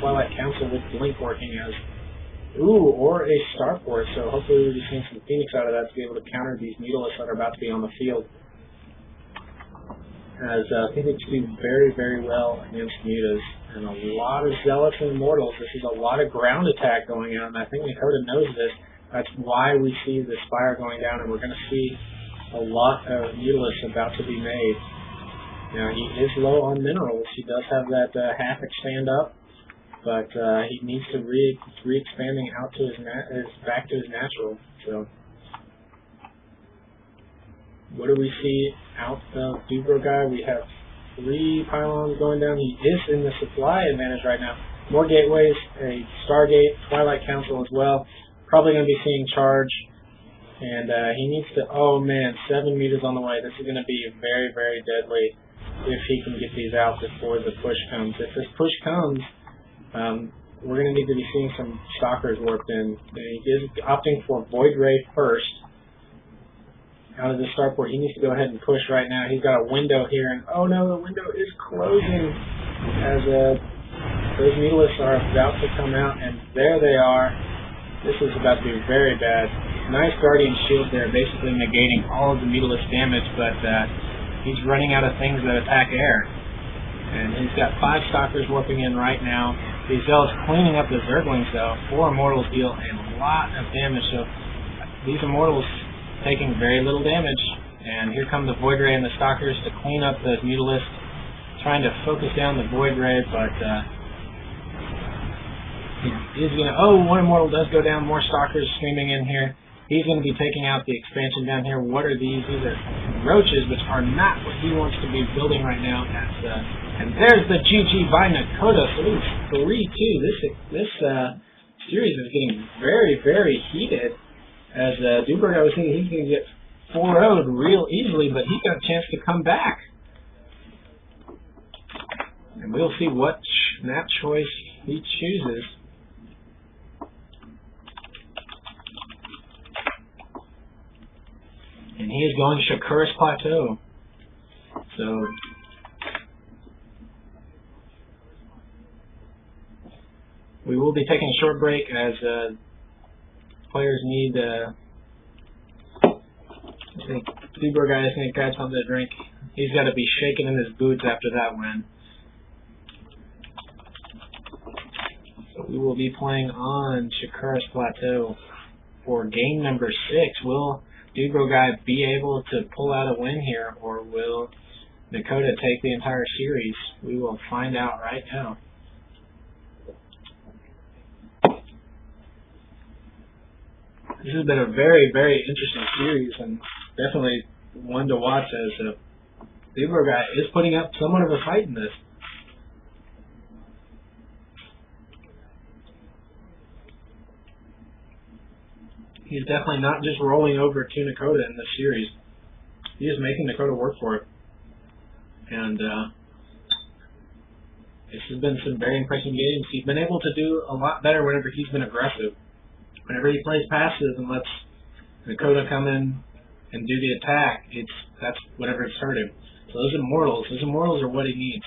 Twilight Council with Blink working as, ooh, or a Starport. So hopefully we'll be seeing some Phoenix out of that to be able to counter these Mutalists that are about to be on the field. As Phoenix do very, very well against Mutas. And a lot of Zealots and Immortals. This is a lot of ground attack going on, and I think Nikota knows this. That's why we see the Spire going down, and we're going to see a lot of Mutalists about to be made. Now, he is low on minerals. He does have that half expand up, but he needs to re-expanding out to his back to his natural. So, what do we see out of Dudebroguy? We have 3 pylons going down. He is in the supply advantage right now. More gateways, a Stargate, Twilight Council as well. Probably going to be seeing charge. And he needs to, oh man, 7 meters on the way. This is going to be very, very deadly if he can get these out before the push comes. If this push comes, we're going to need to be seeing some Stalkers warped in. He is opting for Void Ray first. Out of the starport, he needs to go ahead and push right now. He's got a window here, and oh no, the window is closing as those Mutalists are about to come out, and there they are. This is about to be very bad. Nice Guardian Shield there, basically negating all of the Mutalist damage, but he's running out of things that attack air. And he's got 5 Stalkers warping in right now. These Zealots cleaning up the Zerglings though. 4 Immortals deal a lot of damage, so these Immortals taking very little damage, and here come the Void Ray and the Stalkers to clean up those Mutalists, trying to focus down the Void Ray, but he is going to, oh, 1 Immortal does go down, more Stalkers streaming in here. He's going to be taking out the expansion down here. What are these? These are roaches, which are not what he wants to be building right now. And there's the GG by Nikota. So it's 3-2. This series is getting very, very heated. As Dudebroguy was thinking he's going to get 4-0'd real easily, but he got a chance to come back. And we'll see what map choice he chooses. And he is going Shakuris Plateau. So we will be taking a short break as players need. I think Dudebroguy is going to grab something to drink. He's got to be shaking in his boots after that win. So we will be playing on Shakuris Plateau for game number 6. Will Dudebroguy be able to pull out a win here, or will Nikota take the entire series? We will find out right now. This has been a very, very interesting series, and definitely one to watch as Dudebroguy is putting up somewhat of a fight in this. He's definitely not just rolling over to Nikota in this series. He is making Nikota work for it. And this has been some very impressive games. He's been able to do a lot better whenever he's been aggressive. Whenever he plays passive and lets Nikota come in and do the attack, that's whatever it's hurt him. So those Immortals are what he needs.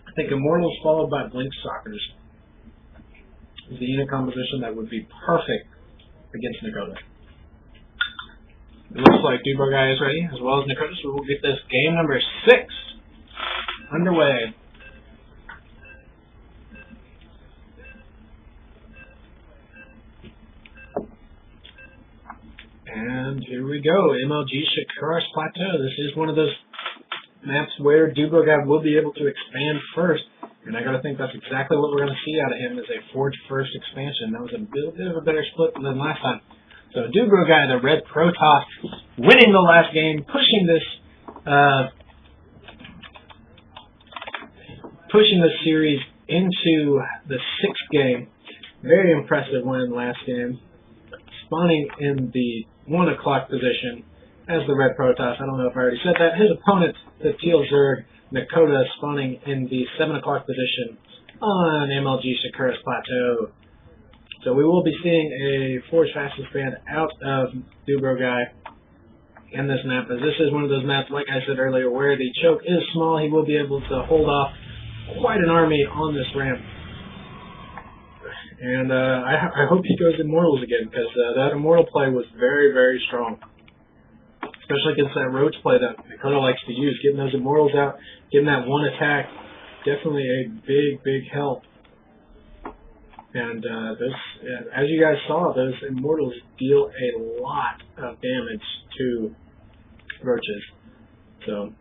I think Immortals followed by Blink Stalkers is the unit composition that would be perfect against Nikota. It looks like Dudebroguy is ready, as well as Nikota, so we'll get this game number 6 underway. And here we go, MLG Shakuris Plateau. This is one of those maps where Dudebroguy will be able to expand first. And I got to think that's exactly what we're going to see out of him as a Forge First expansion. That was a bit of a better split than last time. So Dudebroguy, the Red Protoss, winning the last game, pushing this series into the 6th game. Very impressive win last game. Spawning in the 1 o'clock position as the Red Protoss. I don't know if I already said that. His opponent, the Teal Zerg, Nikota, spawning in the 7 o'clock position on MLG Shakuris Plateau. So we will be seeing a Forge Fast expand out of Dudebroguy in this map, as this is one of those maps, like I said earlier, where the choke is small. He will be able to hold off quite an army on this ramp. And I hope he goes Immortals again, because that Immortal play was very, very strong. Especially against that Roach play that Nikota likes to use. Getting those Immortals out, getting that one attack, definitely a big, big help. And as you guys saw, those Immortals deal a lot of damage to Roaches. So,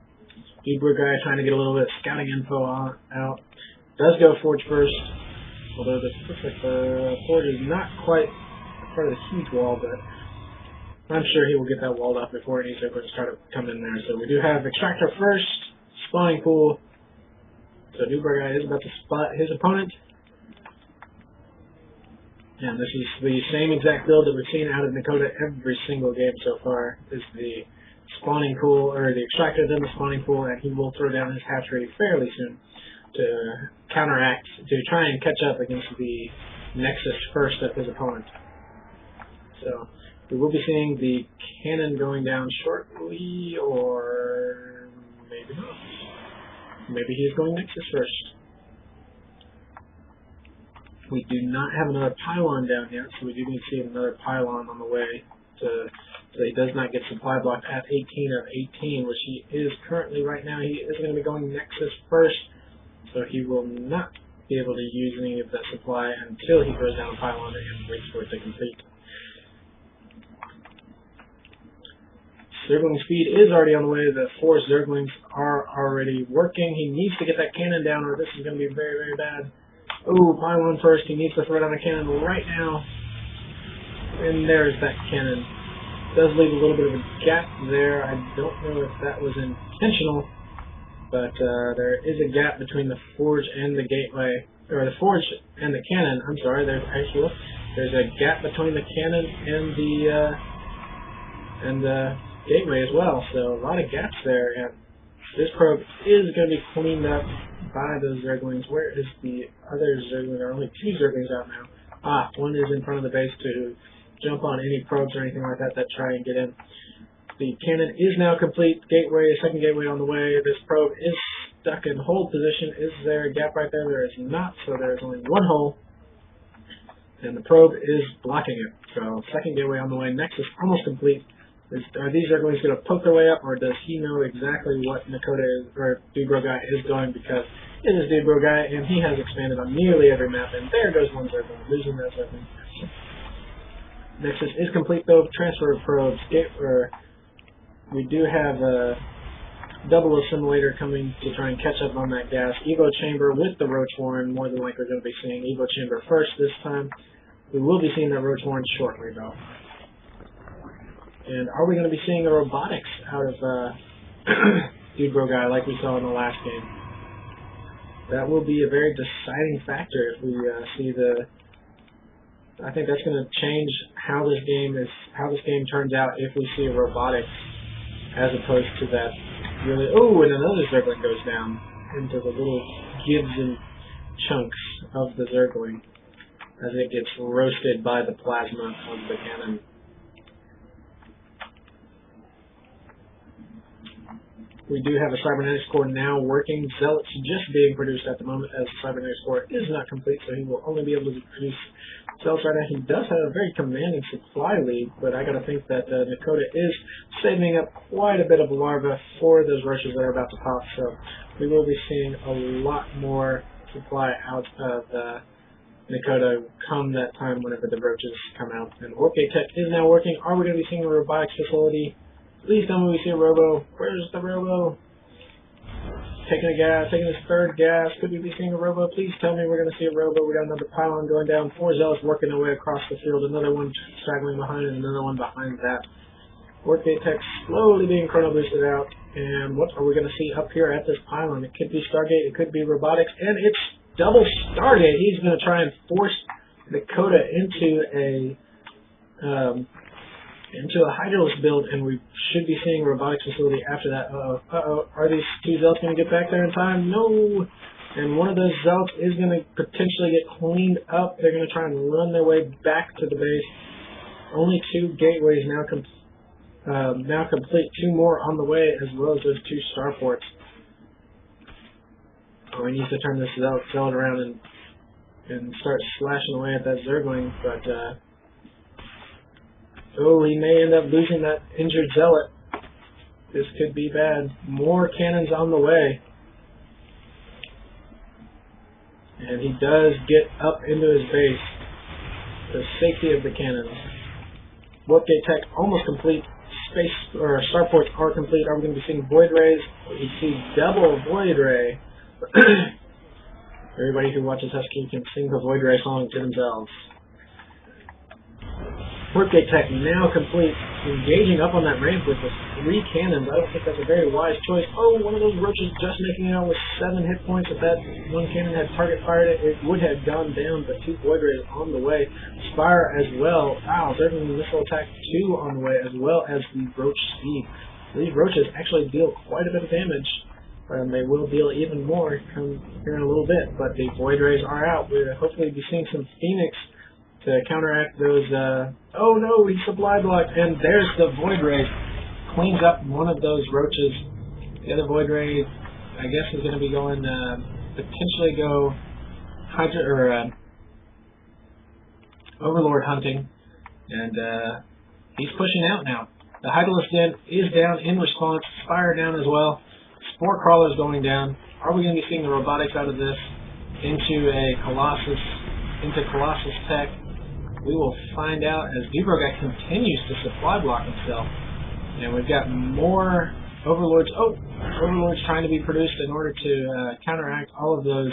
Dudebroguy trying to get a little bit of scouting info out. Does go Forge first. Although this looks like the Forge is not quite part of the huge wall, but I'm sure he will get that walled off before any Zerglings start to come in there. So we do have Extractor first, spawning pool. So Dudebroguy is about to spot his opponent. And this is the same exact build that we've seen out of Nikota every single game so far. Is the spawning pool, or the Extractor, then the spawning pool, and he will throw down his hatchery fairly soon to counteract, to try and catch up against the Nexus first of his opponent. So we will be seeing the cannon going down shortly, or maybe not. Maybe he's going Nexus first. We do not have another pylon down yet, so we do need to see another pylon on the way so he does not get supply blocked at 18 of 18, which he is currently right now. He is going to be going Nexus first, so he will not be able to use any of that supply until he throws down a pylon and waits for it to complete. Zergling speed is already on the way. The 4 Zerglings are already working. He needs to get that cannon down, or this is going to be very, very bad. Ooh, pylon first. He needs to throw down a cannon right now. and there's that cannon. Does leave a little bit of a gap there. I don't know if that was intentional, but there is a gap between the forge and the gateway, or the forge and the cannon. I'm sorry, there's a gap between the cannon and the gateway as well. So a lot of gaps there, and this probe is going to be cleaned up by those Zerglings. Where is the other Zergling? There are only 2 Zerglings out now. One is in front of the base to jump on any probes or anything like that that try and get in. The cannon is now complete. Gateway, second gateway on the way. This probe is stuck in hold position. Is there a gap right there? There is not, so there is only 1 hole, and the probe is blocking it. So second gateway on the way. Nexus almost complete. Are these Zerglings going to poke their way up, or does he know exactly what Nikota is, or Dudebroguy is going, because it is Dudebroguy, and he has expanded on nearly every map, and there goes one Zergling, losing that Zergling. Nexus is complete, though. Transfer of probes. We do have a double assimilator coming to try and catch up on that gas. Evo chamber with the Roach Warren. More than likely going to be seeing Evo chamber first this time. We will be seeing that Roach Warren shortly, though. And are we going to be seeing a robotics out of Dudebroguy like we saw in the last game? That will be a very deciding factor if we see the. I think that's going to change how this game turns out if we see a robotics as opposed to that really. Oh, and another Zergling goes down into the little gibs and chunks of the Zergling as it gets roasted by the plasma of the cannon. We do have a cybernetics core now working. Zealots just being produced at the moment, as the cybernetics core is not complete, so he will only be able to produce Zealots right now. He does have a very commanding supply lead, but I got to think that Nikota is saving up quite a bit of larva for those roaches that are about to pop, so we will be seeing a lot more supply out of Nikota come that time whenever the roaches come out. And Orca Tech is now working. Are we going to be seeing a robotics facility? Please tell me we see a robo. Where's the robo? Taking his third gas. Could we be seeing a robo? Please tell me we're going to see a robo. We got another pylon going down. 4 Zealots working their way across the field. Another one straggling behind, and another one behind that. Workgate Tech slowly being chrono boosted out. And what are we going to see up here at this pylon? It could be Stargate. It could be robotics. And it's double Stargate. He's going to try and force Nikota into a Hydralisk build, and we should be seeing a robotics facility after that. Are these 2 Zealots going to get back there in time? No! And one of those Zealots is going to potentially get cleaned up. They're going to try and run their way back to the base. Only 2 gateways now complete. 2 more on the way, as well as those 2 starports. Oh, he needs to turn this Zealot around and start slashing away at that Zergling, but oh, he may end up losing that injured Zealot. This could be bad. More cannons on the way. And he does get up into his base. The safety of the cannons. Warpgate Tech almost complete. Space or starports are complete. Are we going to be seeing Void Rays? We see double Void Ray. Everybody who watches Husky can sing the Void Ray song to themselves. Workgate Tech now complete, engaging up on that ramp with the 3 cannons. I don't think that's a very wise choice. Oh, one of those roaches just making it out with 7 hit points. If that 1 cannon had target fired it, it would have gone down, but 2 Void Rays on the way. Spire as well. Wow, Zergling missile attack 2 on the way, as well as the Roach Speed. These roaches actually deal quite a bit of damage, and they will deal even more here in a little bit, but the Void Rays are out. We'll hopefully be seeing some Phoenix to counteract those. Oh no, he supply blocked, and there's the Void Ray. Cleans up one of those roaches. The other Void Ray, I guess, is going to be going potentially go Hydra or Overlord hunting, and he's pushing out now. The Hydralisk Den is down in response. Spire down as well. Spore Crawler's going down. Are we going to be seeing the robotics out of this into Colossus Tech? We will find out as Dudebroguy continues to supply block himself. And we've got more Overlords. Oh, Overlords trying to be produced in order to counteract all of those.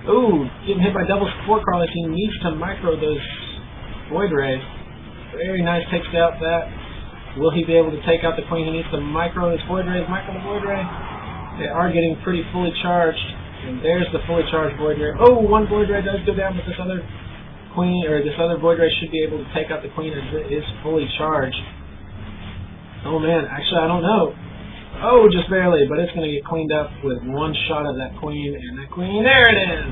Ooh, getting hit by double Spore Crawlers. He needs to micro those Void Rays. Very nice, takes out that. Will he be able to take out the queen? He needs to micro his void ray, micro the void ray. They are getting pretty fully charged. And there's the fully charged void ray. Oh, one void ray does go down, but this other queen, or this other void ray should be able to take out the queen as it is fully charged. Oh man, actually I don't know. Oh, just barely, but it's going to get cleaned up with one shot of that queen, and that queen, there it is!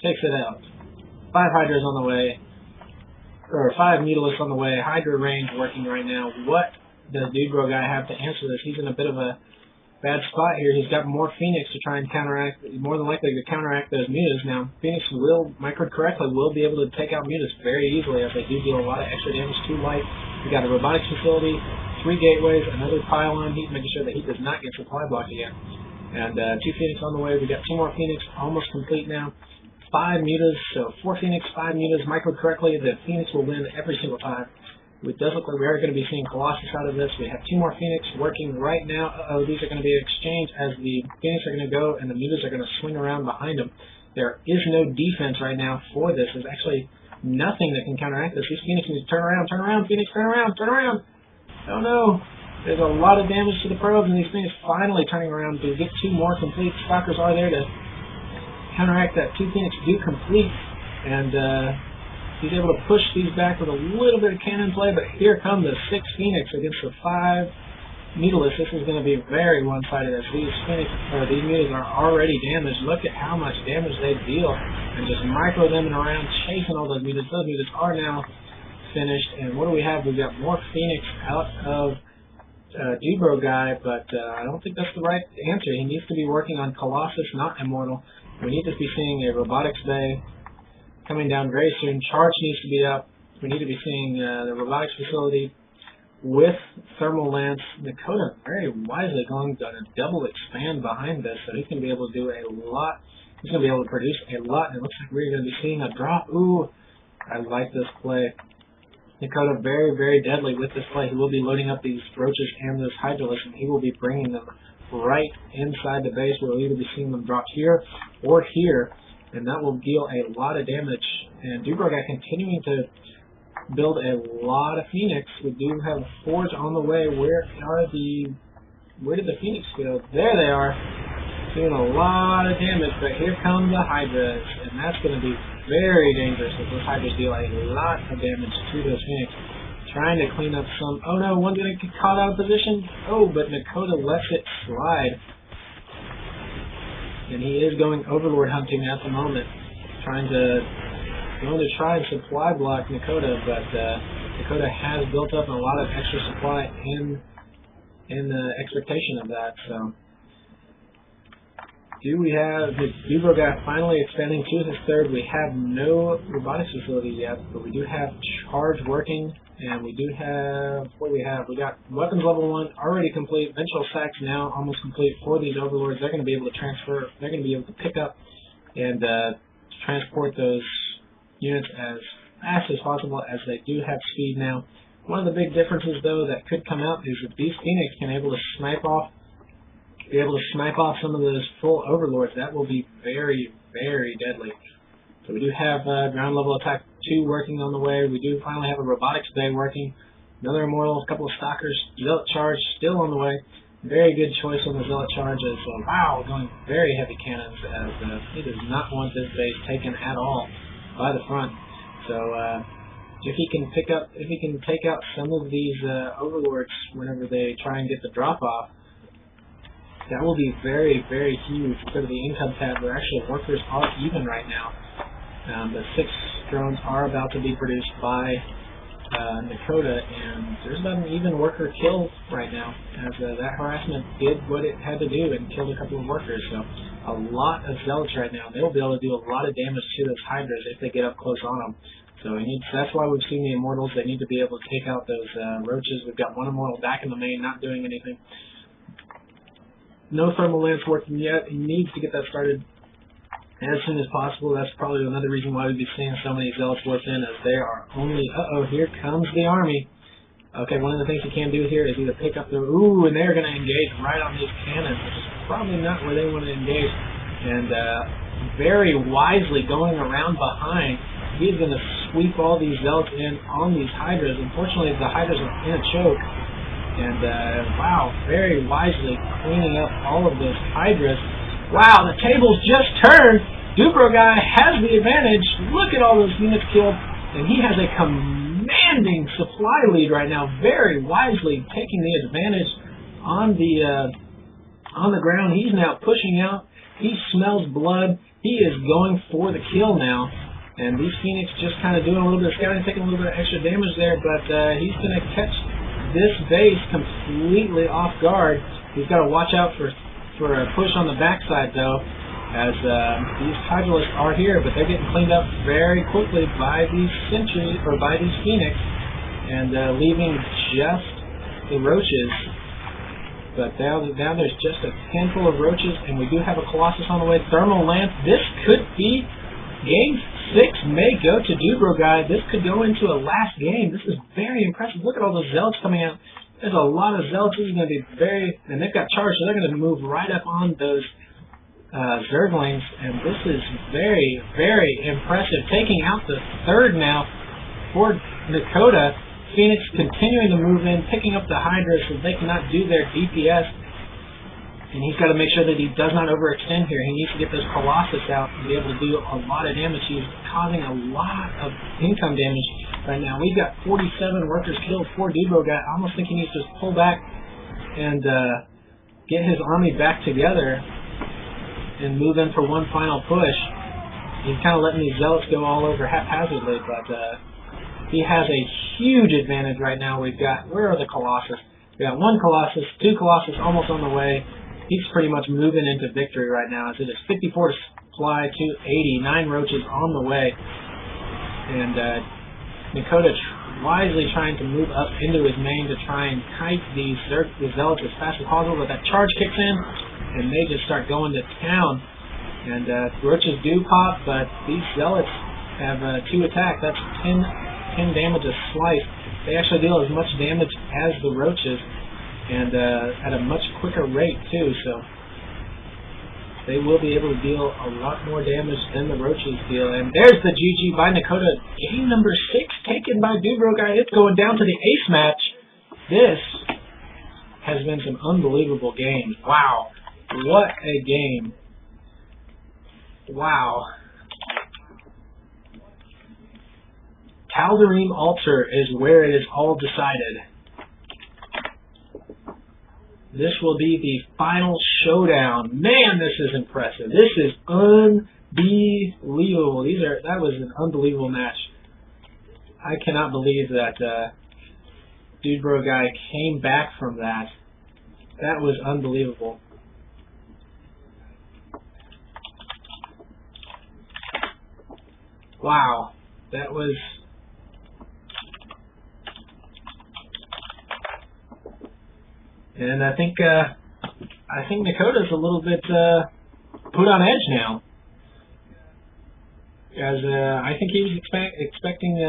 Takes it out. 5 Hydras on the way, or 5 Mutalisks on the way. Hydra range working right now. What does Dudebroguy have to answer this? He's in a bit of a bad spot here. He's got more Phoenix to try and counteract, more than likely to counteract those Mutas. Now, Phoenix will, microed correctly, will be able to take out Mutas very easily as they do deal a lot of extra damage to light. We got a robotics facility, 3 gateways, another pylon. He's making sure that he does not get supply blocked again. And 2 Phoenix on the way. We got 2 more Phoenix, almost complete now. 5 Mutas, so 4 Phoenix, 5 Mutas, microed correctly. The Phoenix will win every single time. It does look like we are going to be seeing Colossus out of this. We have 2 more Phoenix working right now. These are going to be exchanged as the Phoenix are going to go and the Mutas are going to swing around behind them. There is no defense right now for this. There's actually nothing that can counteract this. These Phoenix need to turn around, Phoenix, turn around, turn around. Oh no. There's a lot of damage to the probes, and these Phoenix finally turning around to get 2 more complete. Stalkers are there to counteract that 2 Phoenix do complete, and he's able to push these back with a little bit of cannon play, but here come the 6 Phoenix against the 5 Mutalisks. This is going to be very one-sided as these Phoenix, or these Mutas are already damaged. Look at how much damage they deal, and just micro them and around, chasing all those Mutas. Those Mutas are now finished, and what do we have? We've got more Phoenix out of Dudebroguy, but I don't think that's the right answer. He needs to be working on Colossus, not Immortal. We need to be seeing a Robotics Bay coming down very soon. Charge needs to be up. We need to be seeing the Robotics Facility with Thermal Lance. Nikota very wisely going to double expand behind this, so he's going to be able to do a lot. He's going to be able to produce a lot, and it looks like we're going to be seeing a drop. Ooh, I like this play. Nikota very, very deadly with this play. He will be loading up these roaches and this Hydralisk, and he will be bringing them right inside the base. We'll either be seeing them drop here or here, and that will deal a lot of damage. And Dudebroguy continuing to build a lot of Phoenix. We do have Forge on the way. Where did the Phoenix go? There they are. Doing a lot of damage, but here come the Hydras, and that's going to be very dangerous as those Hydras deal a lot of damage to those Phoenix. Trying to clean up some. Oh no, one's going to get caught out of position. Oh, but Nikota lets it slide. And he is going Overlord hunting at the moment. Going to try and supply block Nikota, but Nikota has built up a lot of extra supply in the expectation of that, so. Do we have Dudebroguy finally expanding to his 3rd? We have no robotics facility yet, but we do have Charge working, and we do have, what do we have? We got Weapons Level 1 already complete, Vengeful Sacks now almost complete for these Overlords. They're going to be able to transfer, they're going to be able to pick up and transport those units as fast as possible, as they do have speed now. One of the big differences, though, that could come out is that these Phoenix can be able to snipe off some of those full Overlords. That will be very, very deadly. So we do have Ground Level Attack 2 working on the way. We do finally have a Robotics Bay working. Another Immortal, a couple of Stalkers. Zealot Charge still on the way. Very good choice on the Zealot Charge. As wow, going very heavy cannons, as he does not want this base taken at all by the front. So if he can take out some of these Overlords whenever they try and get the drop off, that will be very, very huge. Instead of the income tab, where actually workers are even right now. The 6 drones are about to be produced by Nikota, and there's about an even worker kill right now, as that harassment did what it had to do and killed a couple of workers. So a lot of Zealots right now. They'll be able to do a lot of damage to those Hydras if they get up close on them. So that's why we've seen the Immortals. They need to be able to take out those roaches. We've got one Immortal back in the main, not doing anything. No Thermal Lance working yet. He needs to get that started as soon as possible. That's probably another reason why we'd be seeing so many Zealots warp in, as they are only... here comes the army. Okay, one of the things you can do here is either pick up the... Ooh, and they're going to engage right on these cannons, which is probably not where they want to engage. And very wisely going around behind, he's going to sweep all these Zealots in on these Hydras. Unfortunately, the Hydras are in a choke. And, wow, very wisely cleaning up all of those Hydras. Wow, the tables just turned. Dudebroguy has the advantage. Look at all those units killed. And he has a commanding supply lead right now, very wisely taking the advantage on the ground. He's now pushing out. He smells blood. He is going for the kill now. And these Phoenix just kind of doing a little bit of scouting, taking a little bit of extra damage there, but he's going to catch this base completely off guard. He's got to watch out for a push on the backside, though, as these Hydralisks are here, but they're getting cleaned up very quickly by these Sentries, or by these Phoenix, and leaving just the Roaches. But now there's just a handful of Roaches, and we do have a Colossus on the way. Thermal Lance, this could be Game 6 may go to Dudebroguy. This could go into a last game. This is very impressive. Look at all those Zealots coming out. There's a lot of Zealots. This is going to be and they've got charge, so they're going to move right up on those Zerglings, and this is very, very impressive. Taking out the third now for Nikota. Phoenix continuing to move in, picking up the Hydra so they cannot do their DPS. And he's got to make sure that he does not overextend here. He needs to get those Colossus out and be able to do a lot of damage. He's causing a lot of income damage right now. We've got 47 workers killed for Dudebroguy. I almost think he needs to just pull back and get his army back together and move in for one final push. He's kind of letting these Zealots go all over haphazardly, but he has a huge advantage right now. Where are the Colossus? We got one Colossus, two Colossus almost on the way. He's pretty much moving into victory right now, as it is 54 supply to 80, 9 Roaches on the way. And Nikota wisely trying to move up into his main to try and kite these Zealots as fast as possible, but that charge kicks in, and they just start going to town. And Roaches do pop, but these Zealots have 2 attacks. That's 10 damage a slice. They actually deal as much damage as the Roaches, and at a much quicker rate too, so they will be able to deal a lot more damage than the Roaches deal. And there's the GG by Nikota. Game number 6 taken by Dudebroguy. It's going down to the ace match. This has been some unbelievable games. Wow. What a game. Wow. Tal'Darim Altar is where it is all decided. This will be the final showdown. Man, this is impressive. This is unbelievable. That was an unbelievable match. I cannot believe that Dudebroguy came back from that. That was unbelievable. Wow. That was... And I think Nikota's a little bit put on edge now, as I think he was expecting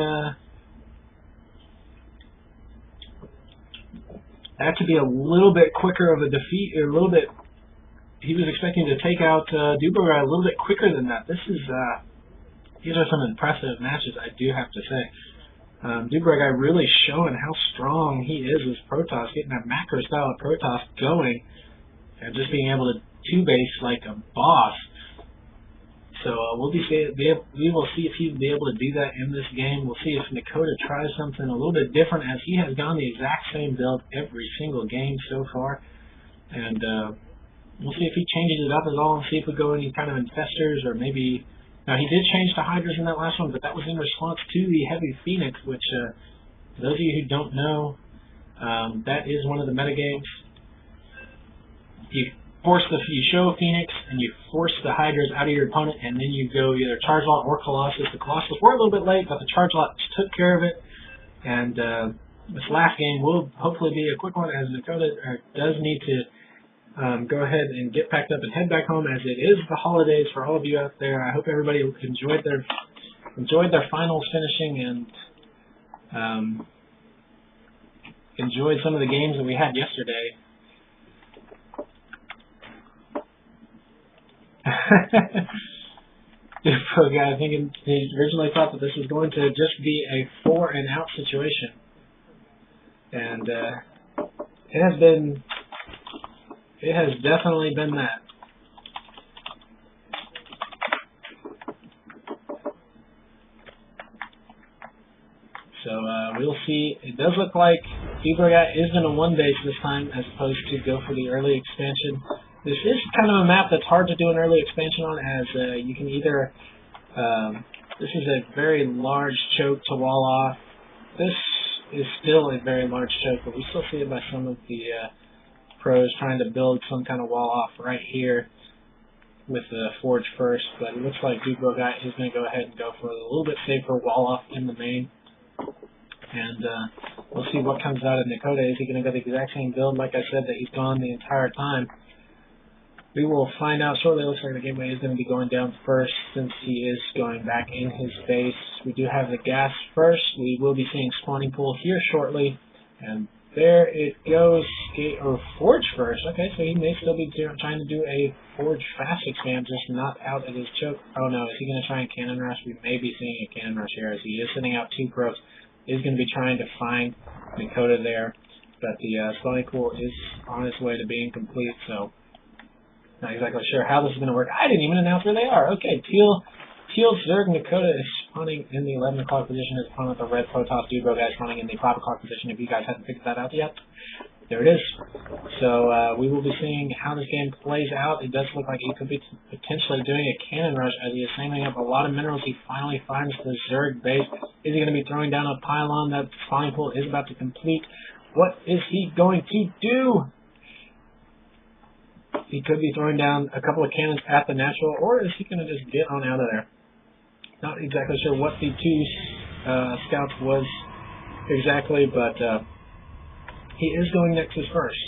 that to be a little bit quicker of a defeat, or a little bit. He was expecting to take out Dudebroguy a little bit quicker than that. These are some impressive matches, I do have to say. Dudebroguy really showing how strong he is with Protoss, getting that macro style of Protoss going, and just being able to 2-base like a boss. So we will see if he'll be able to do that in this game. We'll see if Nikota tries something a little bit different, as he has gone the exact same build every single game so far. And we'll see if he changes it up at all, and see if we go any kind of infestors, or maybe... Now, he did change to Hydras in that last one, but that was in response to the Heavy Phoenix, which, for those of you who don't know, that is one of the metagames. You show Phoenix, and you force the Hydras out of your opponent, and then you go either Charge Lot or Colossus. The Colossus were a little bit late, but the Charge Lot took care of it. And this last game will hopefully be a quick one, as Nikota does need to go ahead and get packed up and head back home, as it is the holidays for all of you out there. I hope everybody enjoyed their finals finishing, and enjoyed some of the games that we had yesterday. Dudebroguy, I think he originally thought that this was going to just be a 4 and out situation. And it has definitely been that. So we'll see. It does look like Dudebroguy is going to one base this time as opposed to go for the early expansion. This is kind of a map that's hard to do an early expansion on, as you can either, this is a very large choke to wall off. This is still a very large choke, but we still see it by some of the pros trying to build some kind of wall off right here with the forge first. But it looks like Dudebroguy is going to go ahead and go for a little bit safer wall off in the main. And we'll see what comes out of Nikota. Is he going to go the exact same build, like I said, that he's gone the entire time? We will find out shortly. It looks like the gateway is going to be going down first since he is going back in his base. We do have the gas first. We will be seeing spawning pool here shortly. And there it goes. Forge first. Okay, so he may still be trying to do a forge fast expand, just not out at his choke. Oh no, is he going to try and cannon rush? We may be seeing a cannon rush here as he is sending out 2 pros. Is going to be trying to find Nikota there. But the spawning pool is on its way to being complete, so not exactly sure how this is going to work. I didn't even announce where they are. Okay, Teal Zerg Nikota is spawning in the 11 o'clock position. His opponent, the red Protoss Dudebroguy, is spawning in the 5 o'clock position. If you guys haven't figured that out yet, there it is. So we will be seeing how this game plays out. It does look like he could be potentially doing a cannon rush as he is saving up a lot of minerals. He finally finds the Zerg base. Is he going to be throwing down a pylon? That spawning pool is about to complete. What is he going to do? He could be throwing down a couple of cannons at the natural, or is he going to just get on out of there? Not exactly sure what the 2 scouts was exactly, but he is going next as first.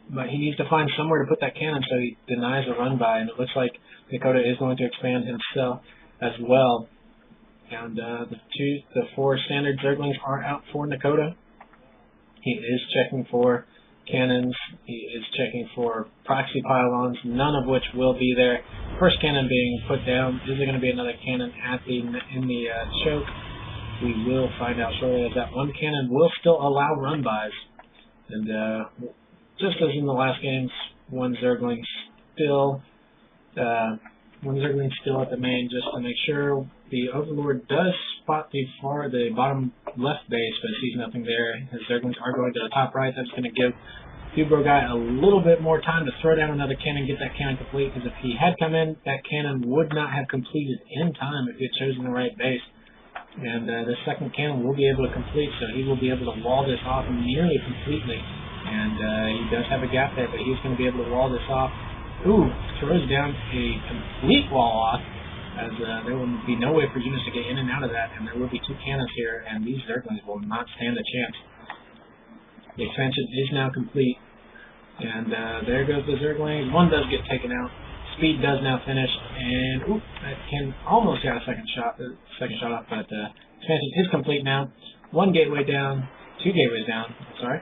But he needs to find somewhere to put that cannon, so he denies a run by, and it looks like Nikota is going to expand himself as well. And the 4 standard Zerglings are out for Nikota. He is checking for cannons. He is checking for proxy pylons, none of which will be there. First cannon being put down. Is there going to be another cannon in the choke? We will find out shortly, as that 1 cannon will still allow run-bys. And just as in the last games, one Zergling still at the main, just to make sure. The Overlord does spot the bottom left base, but sees nothing there. His Zerglings are going to the top right. That's going to give Dudebroguy a little bit more time to throw down another cannon, get that cannon complete, because if he had come in, that cannon would not have completed in time if he had chosen the right base. And the second cannon will be able to complete, so he will be able to wall this off nearly completely. And he does have a gap there, but he's going to be able to wall this off. Ooh, throws down a complete wall off, as there will be no way for units to get in and out of that, and there will be 2 cannons here, and these Zerglings will not stand a chance. The expansion is now complete, and there goes the Zergling. 1 does get taken out. Speed does now finish, and oop, that can almost got a second shot off, but expansion is complete now. 1 gateway down, 2 gateways down, sorry,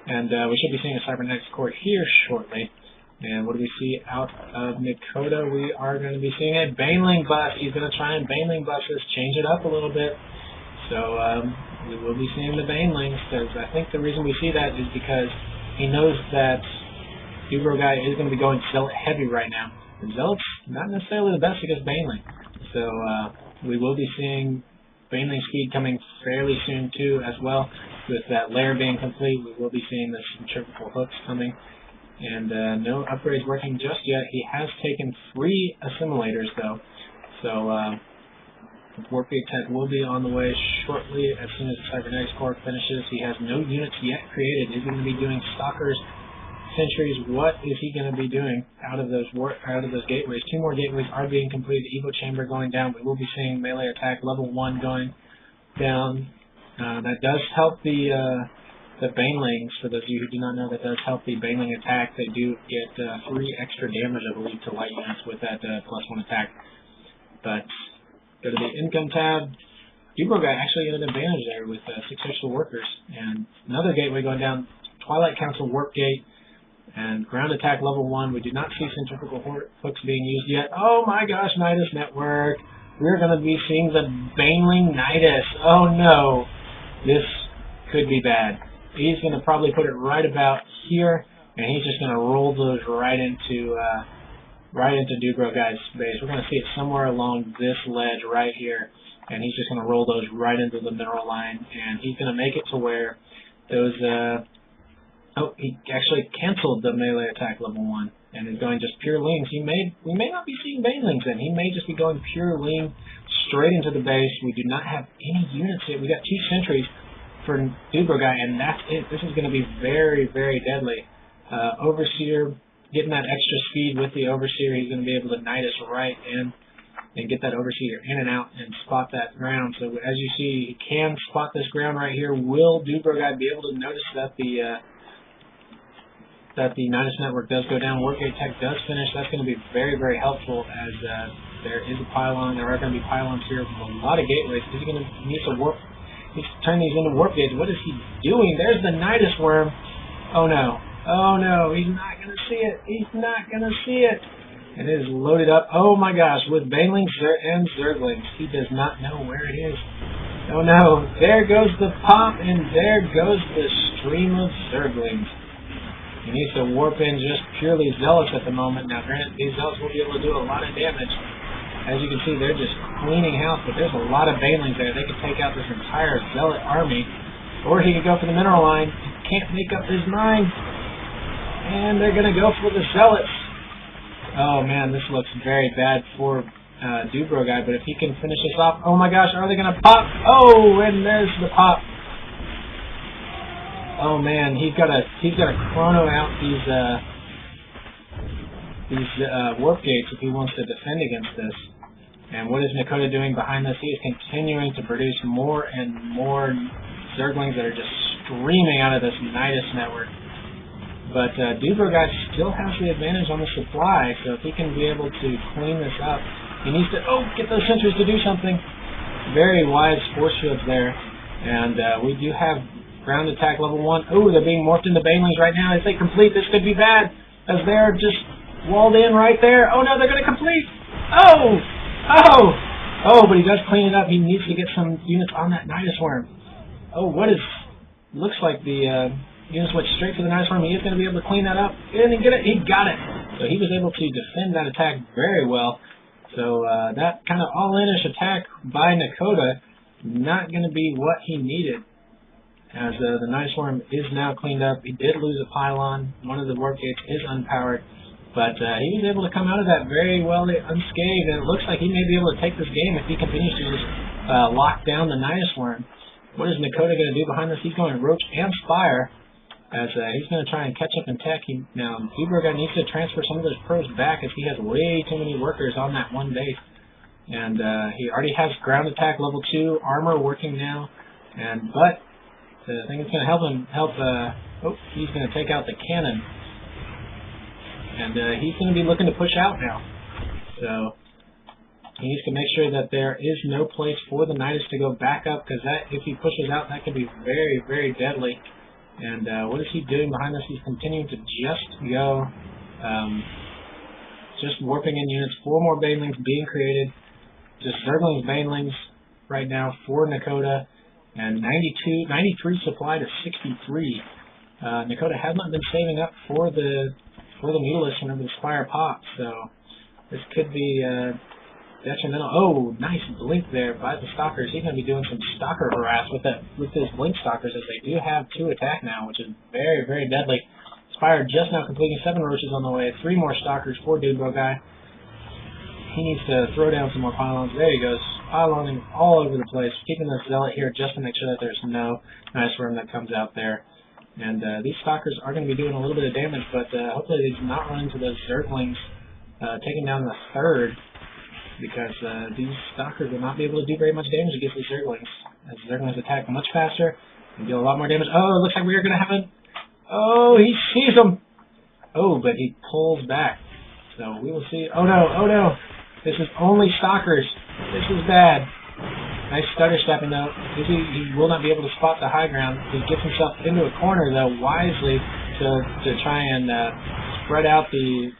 and we should be seeing a cybernetics core here shortly. And what do we see out of Nikota? We are going to be seeing a Baneling bust. He's going to try and Baneling bust this, change it up a little bit. So we will be seeing the Banelings, because I think the reason we see that is because he knows that Dudebroguy is going to be going Zealot heavy right now. And Zealot's not necessarily the best against Baneling. So we will be seeing Baneling speed coming fairly soon too as well. With that layer being complete, we will be seeing the centrifugal hooks coming. And no upgrades working just yet. He has taken 3 assimilators though. So Warp Gate Tech will be on the way shortly as soon as the Cybernetics Core finishes. He has no units yet created. He's going to be doing Stalkers, Sentries. What is he going to be doing out of those gateways? 2 more gateways are being completed. Evo Chamber going down. We will be seeing melee attack level 1 going down. That does help the Banelings. For those of you who do not know, that does help the Baneling attack. They do get 3 extra damage, I believe, to light units with that +1 attack. But go to the income tab. Dudebroguy actually had an advantage there with 6 extra workers. And another gateway going down. Twilight Council Warp Gate. And ground attack level 1, we do not see centrifugal hooks being used yet. Oh my gosh, Nidus Network. We're going to be seeing the Baneling Nidus. Oh no. This could be bad. He's going to probably put it right about here, and he's just going to roll those right into Dudebroguy's base. We're going to see it somewhere along this ledge right here, and he's just going to roll those right into the mineral line, and he's going to make it to where those oh, he actually canceled the melee attack level 1 and is going just pure lings. We may not be seeing Banelings then. He may just be going pure ling straight into the base. We do not have any units yet. We got 2 sentries for Dudebroguy, and that's it. This is going to be very, very deadly. Overseer, getting that extra speed with the Overseer, he's going to be able to Nidus right in and get that Overseer in and out and spot that ground. So as you see, he can spot this ground right here. Will Dudebroguy be able to notice that the Nidus Network does go down? Workgate Tech does finish. That's going to be very, very helpful as there is a pylon. There are going to be pylons here with a lot of gateways. Is he going to need to warp? He's turn these into warp gates. What is he doing? There's the Nidus worm. Oh no. Oh no. He's not going to see it. He's not going to see it. And it is loaded up. Oh my gosh. With Banelings and Zerglings. He does not know where it is. Oh no. There goes the pop, and there goes the stream of Zerglings. He needs to warp in just purely Zealots at the moment. Now, granted, these Zealots will be able to do a lot of damage. As you can see, they're just cleaning house, but there's a lot of Banelings there. They could take out this entire Zealot army. Or he could go for the mineral line. He can't make up his mind. And they're going to go for the Zealots. Oh, man, this looks very bad for Dudebroguy, but if he can finish this off... Oh, my gosh, are they going to pop? Oh, and there's the pop. Oh man, he's got to chrono out these warp gates if he wants to defend against this. And what is Nikota doing behind this? He is continuing to produce more and more Zerglings that are just streaming out of this Nidus Network. But Dudebroguy still has the advantage on the supply, so if he can be able to clean this up, he needs to get those sentries to do something. Very wide force fields there, and we do have ground attack level 1. Oh, they're being morphed into Banelings right now. As they complete, this could be bad, as they're just walled in right there. Oh no, they're going to complete. Oh, but he does clean it up. He needs to get some units on that Nidus worm. Oh, looks like the units went straight to the Nidus worm. He is going to be able to clean that up. And he got it. So he was able to defend that attack very well. So that kind of all-in-ish attack by Nikota, not going to be what he needed. As the Nidus worm is now cleaned up. He did lose a pylon. One of the warp gates is unpowered. But he was able to come out of that very well unscathed. And it looks like he may be able to take this game if he continues to just lock down the Nidus worm. What is Nikota going to do behind this? He's going to Roach and Spire. As he's going to try and catch up in tech. Now, Dudebroguy needs to transfer some of those probes back as he has way too many workers on that one base. And he already has ground attack level 2 armor working now. But the thing that's going to he's going to take out the cannon. And he's going to be looking to push out now. So he needs to make sure that there is no place for the Nidus to go back up, because if he pushes out, that could be very, very deadly. And what is he doing behind this? He's continuing to just go, just warping in units. 4 more Banelings being created. Just Zerglings, Banelings right now for Nikota. And 93 supply to 63. Nikota has not been saving up for the Mutalisk whenever the Spire pops, so this could be detrimental. Oh, nice blink there by the Stalkers. He's going to be doing some Stalker harass with his Blink Stalkers, as they do have 2 attack now, which is very, very deadly. Spire just now completing 7 roaches on the way. 3 more Stalkers for Dudebroguy. He needs to throw down some more pylons. There he goes. Pyloning all over the place. Keeping the Zealot here just to make sure that there's no Nidus worm that comes out there. And these Stalkers are going to be doing a little bit of damage, but hopefully they do not run into those Zerglings taking down the 3rd, because these Stalkers will not be able to do very much damage against the Zerglings, as Zerglings attack much faster and deal a lot more damage. Oh, it looks like we are going to have a... Oh, he sees them! Oh, but he pulls back. So we will see... Oh no, oh no! This is only Stalkers. This is bad. Nice stutter stepping though. He will not be able to spot the high ground. He gets himself into a corner though, wisely, to try and spread out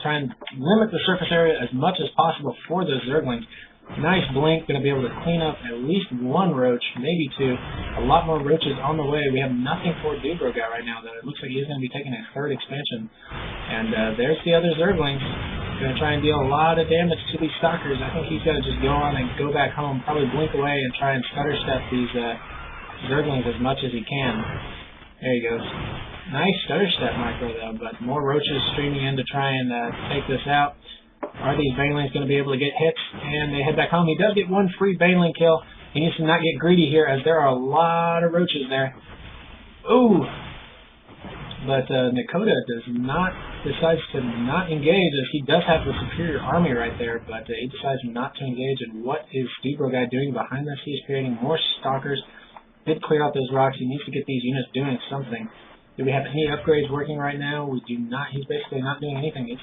try and limit the surface area as much as possible for those Zerglings. Nice blink, going to be able to clean up at least one roach, maybe two. A lot more roaches on the way. We have nothing for Dudebroguy right now, though. It looks like he's going to be taking a third expansion. And there's the other Zerglings. Going to try and deal a lot of damage to these stalkers. I think he's going to just go on and go back home, probably blink away and try and stutter step these Zerglings as much as he can. There he goes. Nice stutter step micro, though, but more roaches streaming in to try and take this out. Are these banelings going to be able to get hits? And they head back home. He does get one free baneling kill. He needs to not get greedy here, as there are a lot of roaches there. Ooh! But Nikota decides to not engage, as he does have the superior army right there, but he decides not to engage. And what is Dudebroguy doing behind this? He's creating more stalkers. Did clear out those rocks. He needs to get these units doing something. Do we have any upgrades working right now? We do not. He's basically not doing anything.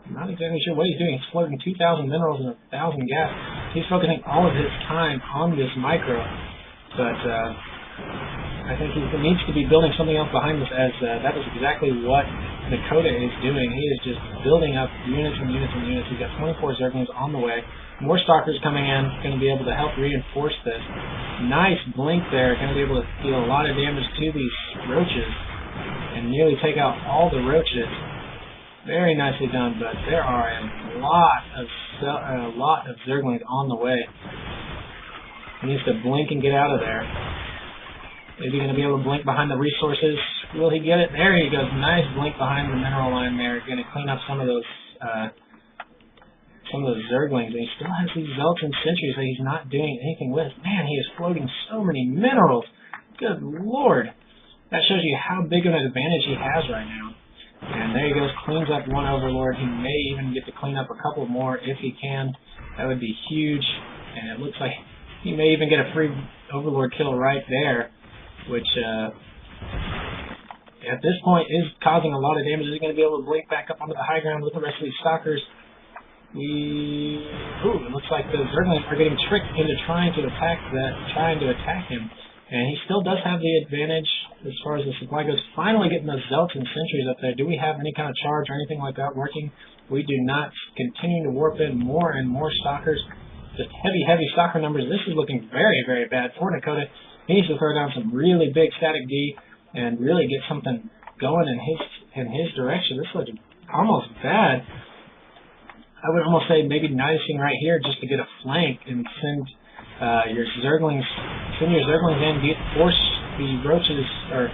I'm not exactly sure what he's doing. He's floating 2,000 minerals and 1,000 gas. He's focusing all of his time on this micro, but I think he needs to be building something else behind this, as that is exactly what Nikota is doing. He is just building up units and units and units. He's got 24 Zerglings on the way. More stalkers coming in, going to be able to help reinforce this. Nice blink there, going to be able to deal a lot of damage to these roaches and nearly take out all the roaches. Very nicely done, but there are a lot of Zerglings on the way. He needs to blink and get out of there. Is he going to be able to blink behind the resources? Will he get it? There he goes. Nice blink behind the mineral line there. Going to clean up some of those Zerglings. And he still has these Zealots and Sentries that he's not doing anything with. Man, he is floating so many minerals. Good Lord. That shows you how big of an advantage he has right now. And there he goes, cleans up one Overlord. He may even get to clean up a couple more if he can. That would be huge. And it looks like he may even get a free Overlord kill right there, which at this point is causing a lot of damage. Is he going to be able to blink back up onto the high ground with the rest of these stalkers? It looks like the Zerglings are getting tricked into trying to attack him. And he still does have the advantage as far as the supply goes. Finally getting those Zealots and Sentries up there. Do we have any kind of charge or anything like that working? We do not. Continuing to warp in more and more stalkers. Just heavy stalker numbers. This is looking very, very bad for Nikota. He needs to throw down some really big static D and really get something going in his direction. This looks almost bad. I would almost say maybe nicing right here just to get a flank and send your Zerglings in, force the roaches, or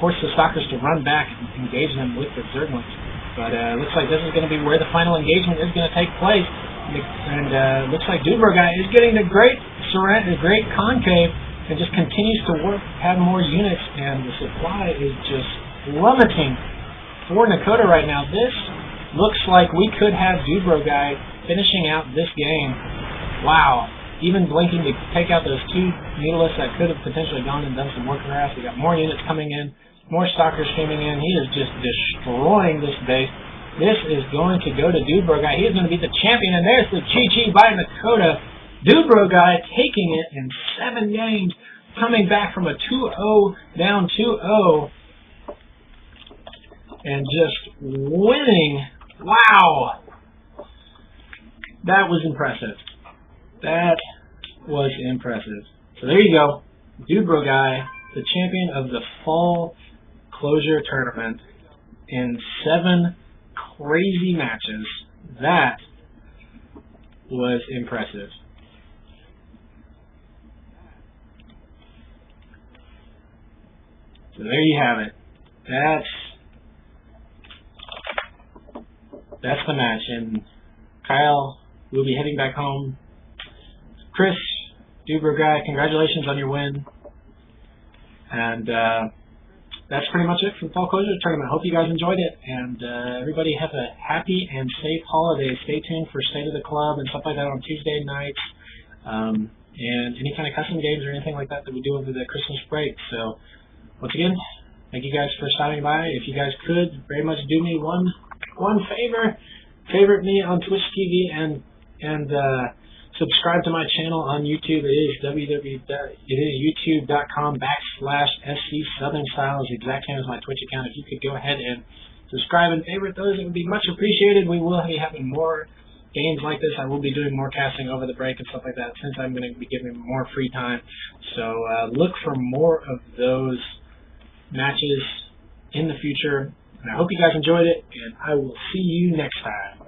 force the stalkers to run back and engage them with the Zerglings. But it looks like this is going to be where the final engagement is going to take place. And looks like Dudebroguy is getting the great concave and just continues to have more units, and the supply is just plummeting for Nikota right now. This looks like we could have Dudebroguy finishing out this game. Wow. Even blinking to take out those two Needless that could have potentially gone and done some work for us. We got more units coming in, more stalkers streaming in. He is just destroying this base. This is going to go to Dudebroguy. He is going to be the champion, and there's the Chi-Chi by Nikota. Dudebroguy taking it in 7 games, coming back from a 2-0 down 2-0, and just winning. Wow. That was impressive. That was impressive. So there you go. Dudebroguy, the champion of the fall closure tournament in 7 crazy matches. That was impressive. So there you have it. That's the match. And Kyle will be heading back home. Chris, Dudebroguy, congratulations on your win. And that's pretty much it for the Fall Closure Tournament. Hope you guys enjoyed it. And everybody have a happy and safe holiday. Stay tuned for State of the Club and stuff like that on Tuesday nights. And any kind of custom games or anything like that we do over the Christmas break. So, once again, thank you guys for stopping by. If you guys could very much do me one favor. Favorite me on Twitch TV and Subscribe to my channel on YouTube. It is youtube.com/SCSouthernStyle is the exact same as my Twitch account. If you could go ahead and subscribe and favorite those, it would be much appreciated. We will be having more games like this. I will be doing more casting over the break and stuff like that since I'm going to be giving more free time. So look for more of those matches in the future. And I hope you guys enjoyed it, and I will see you next time.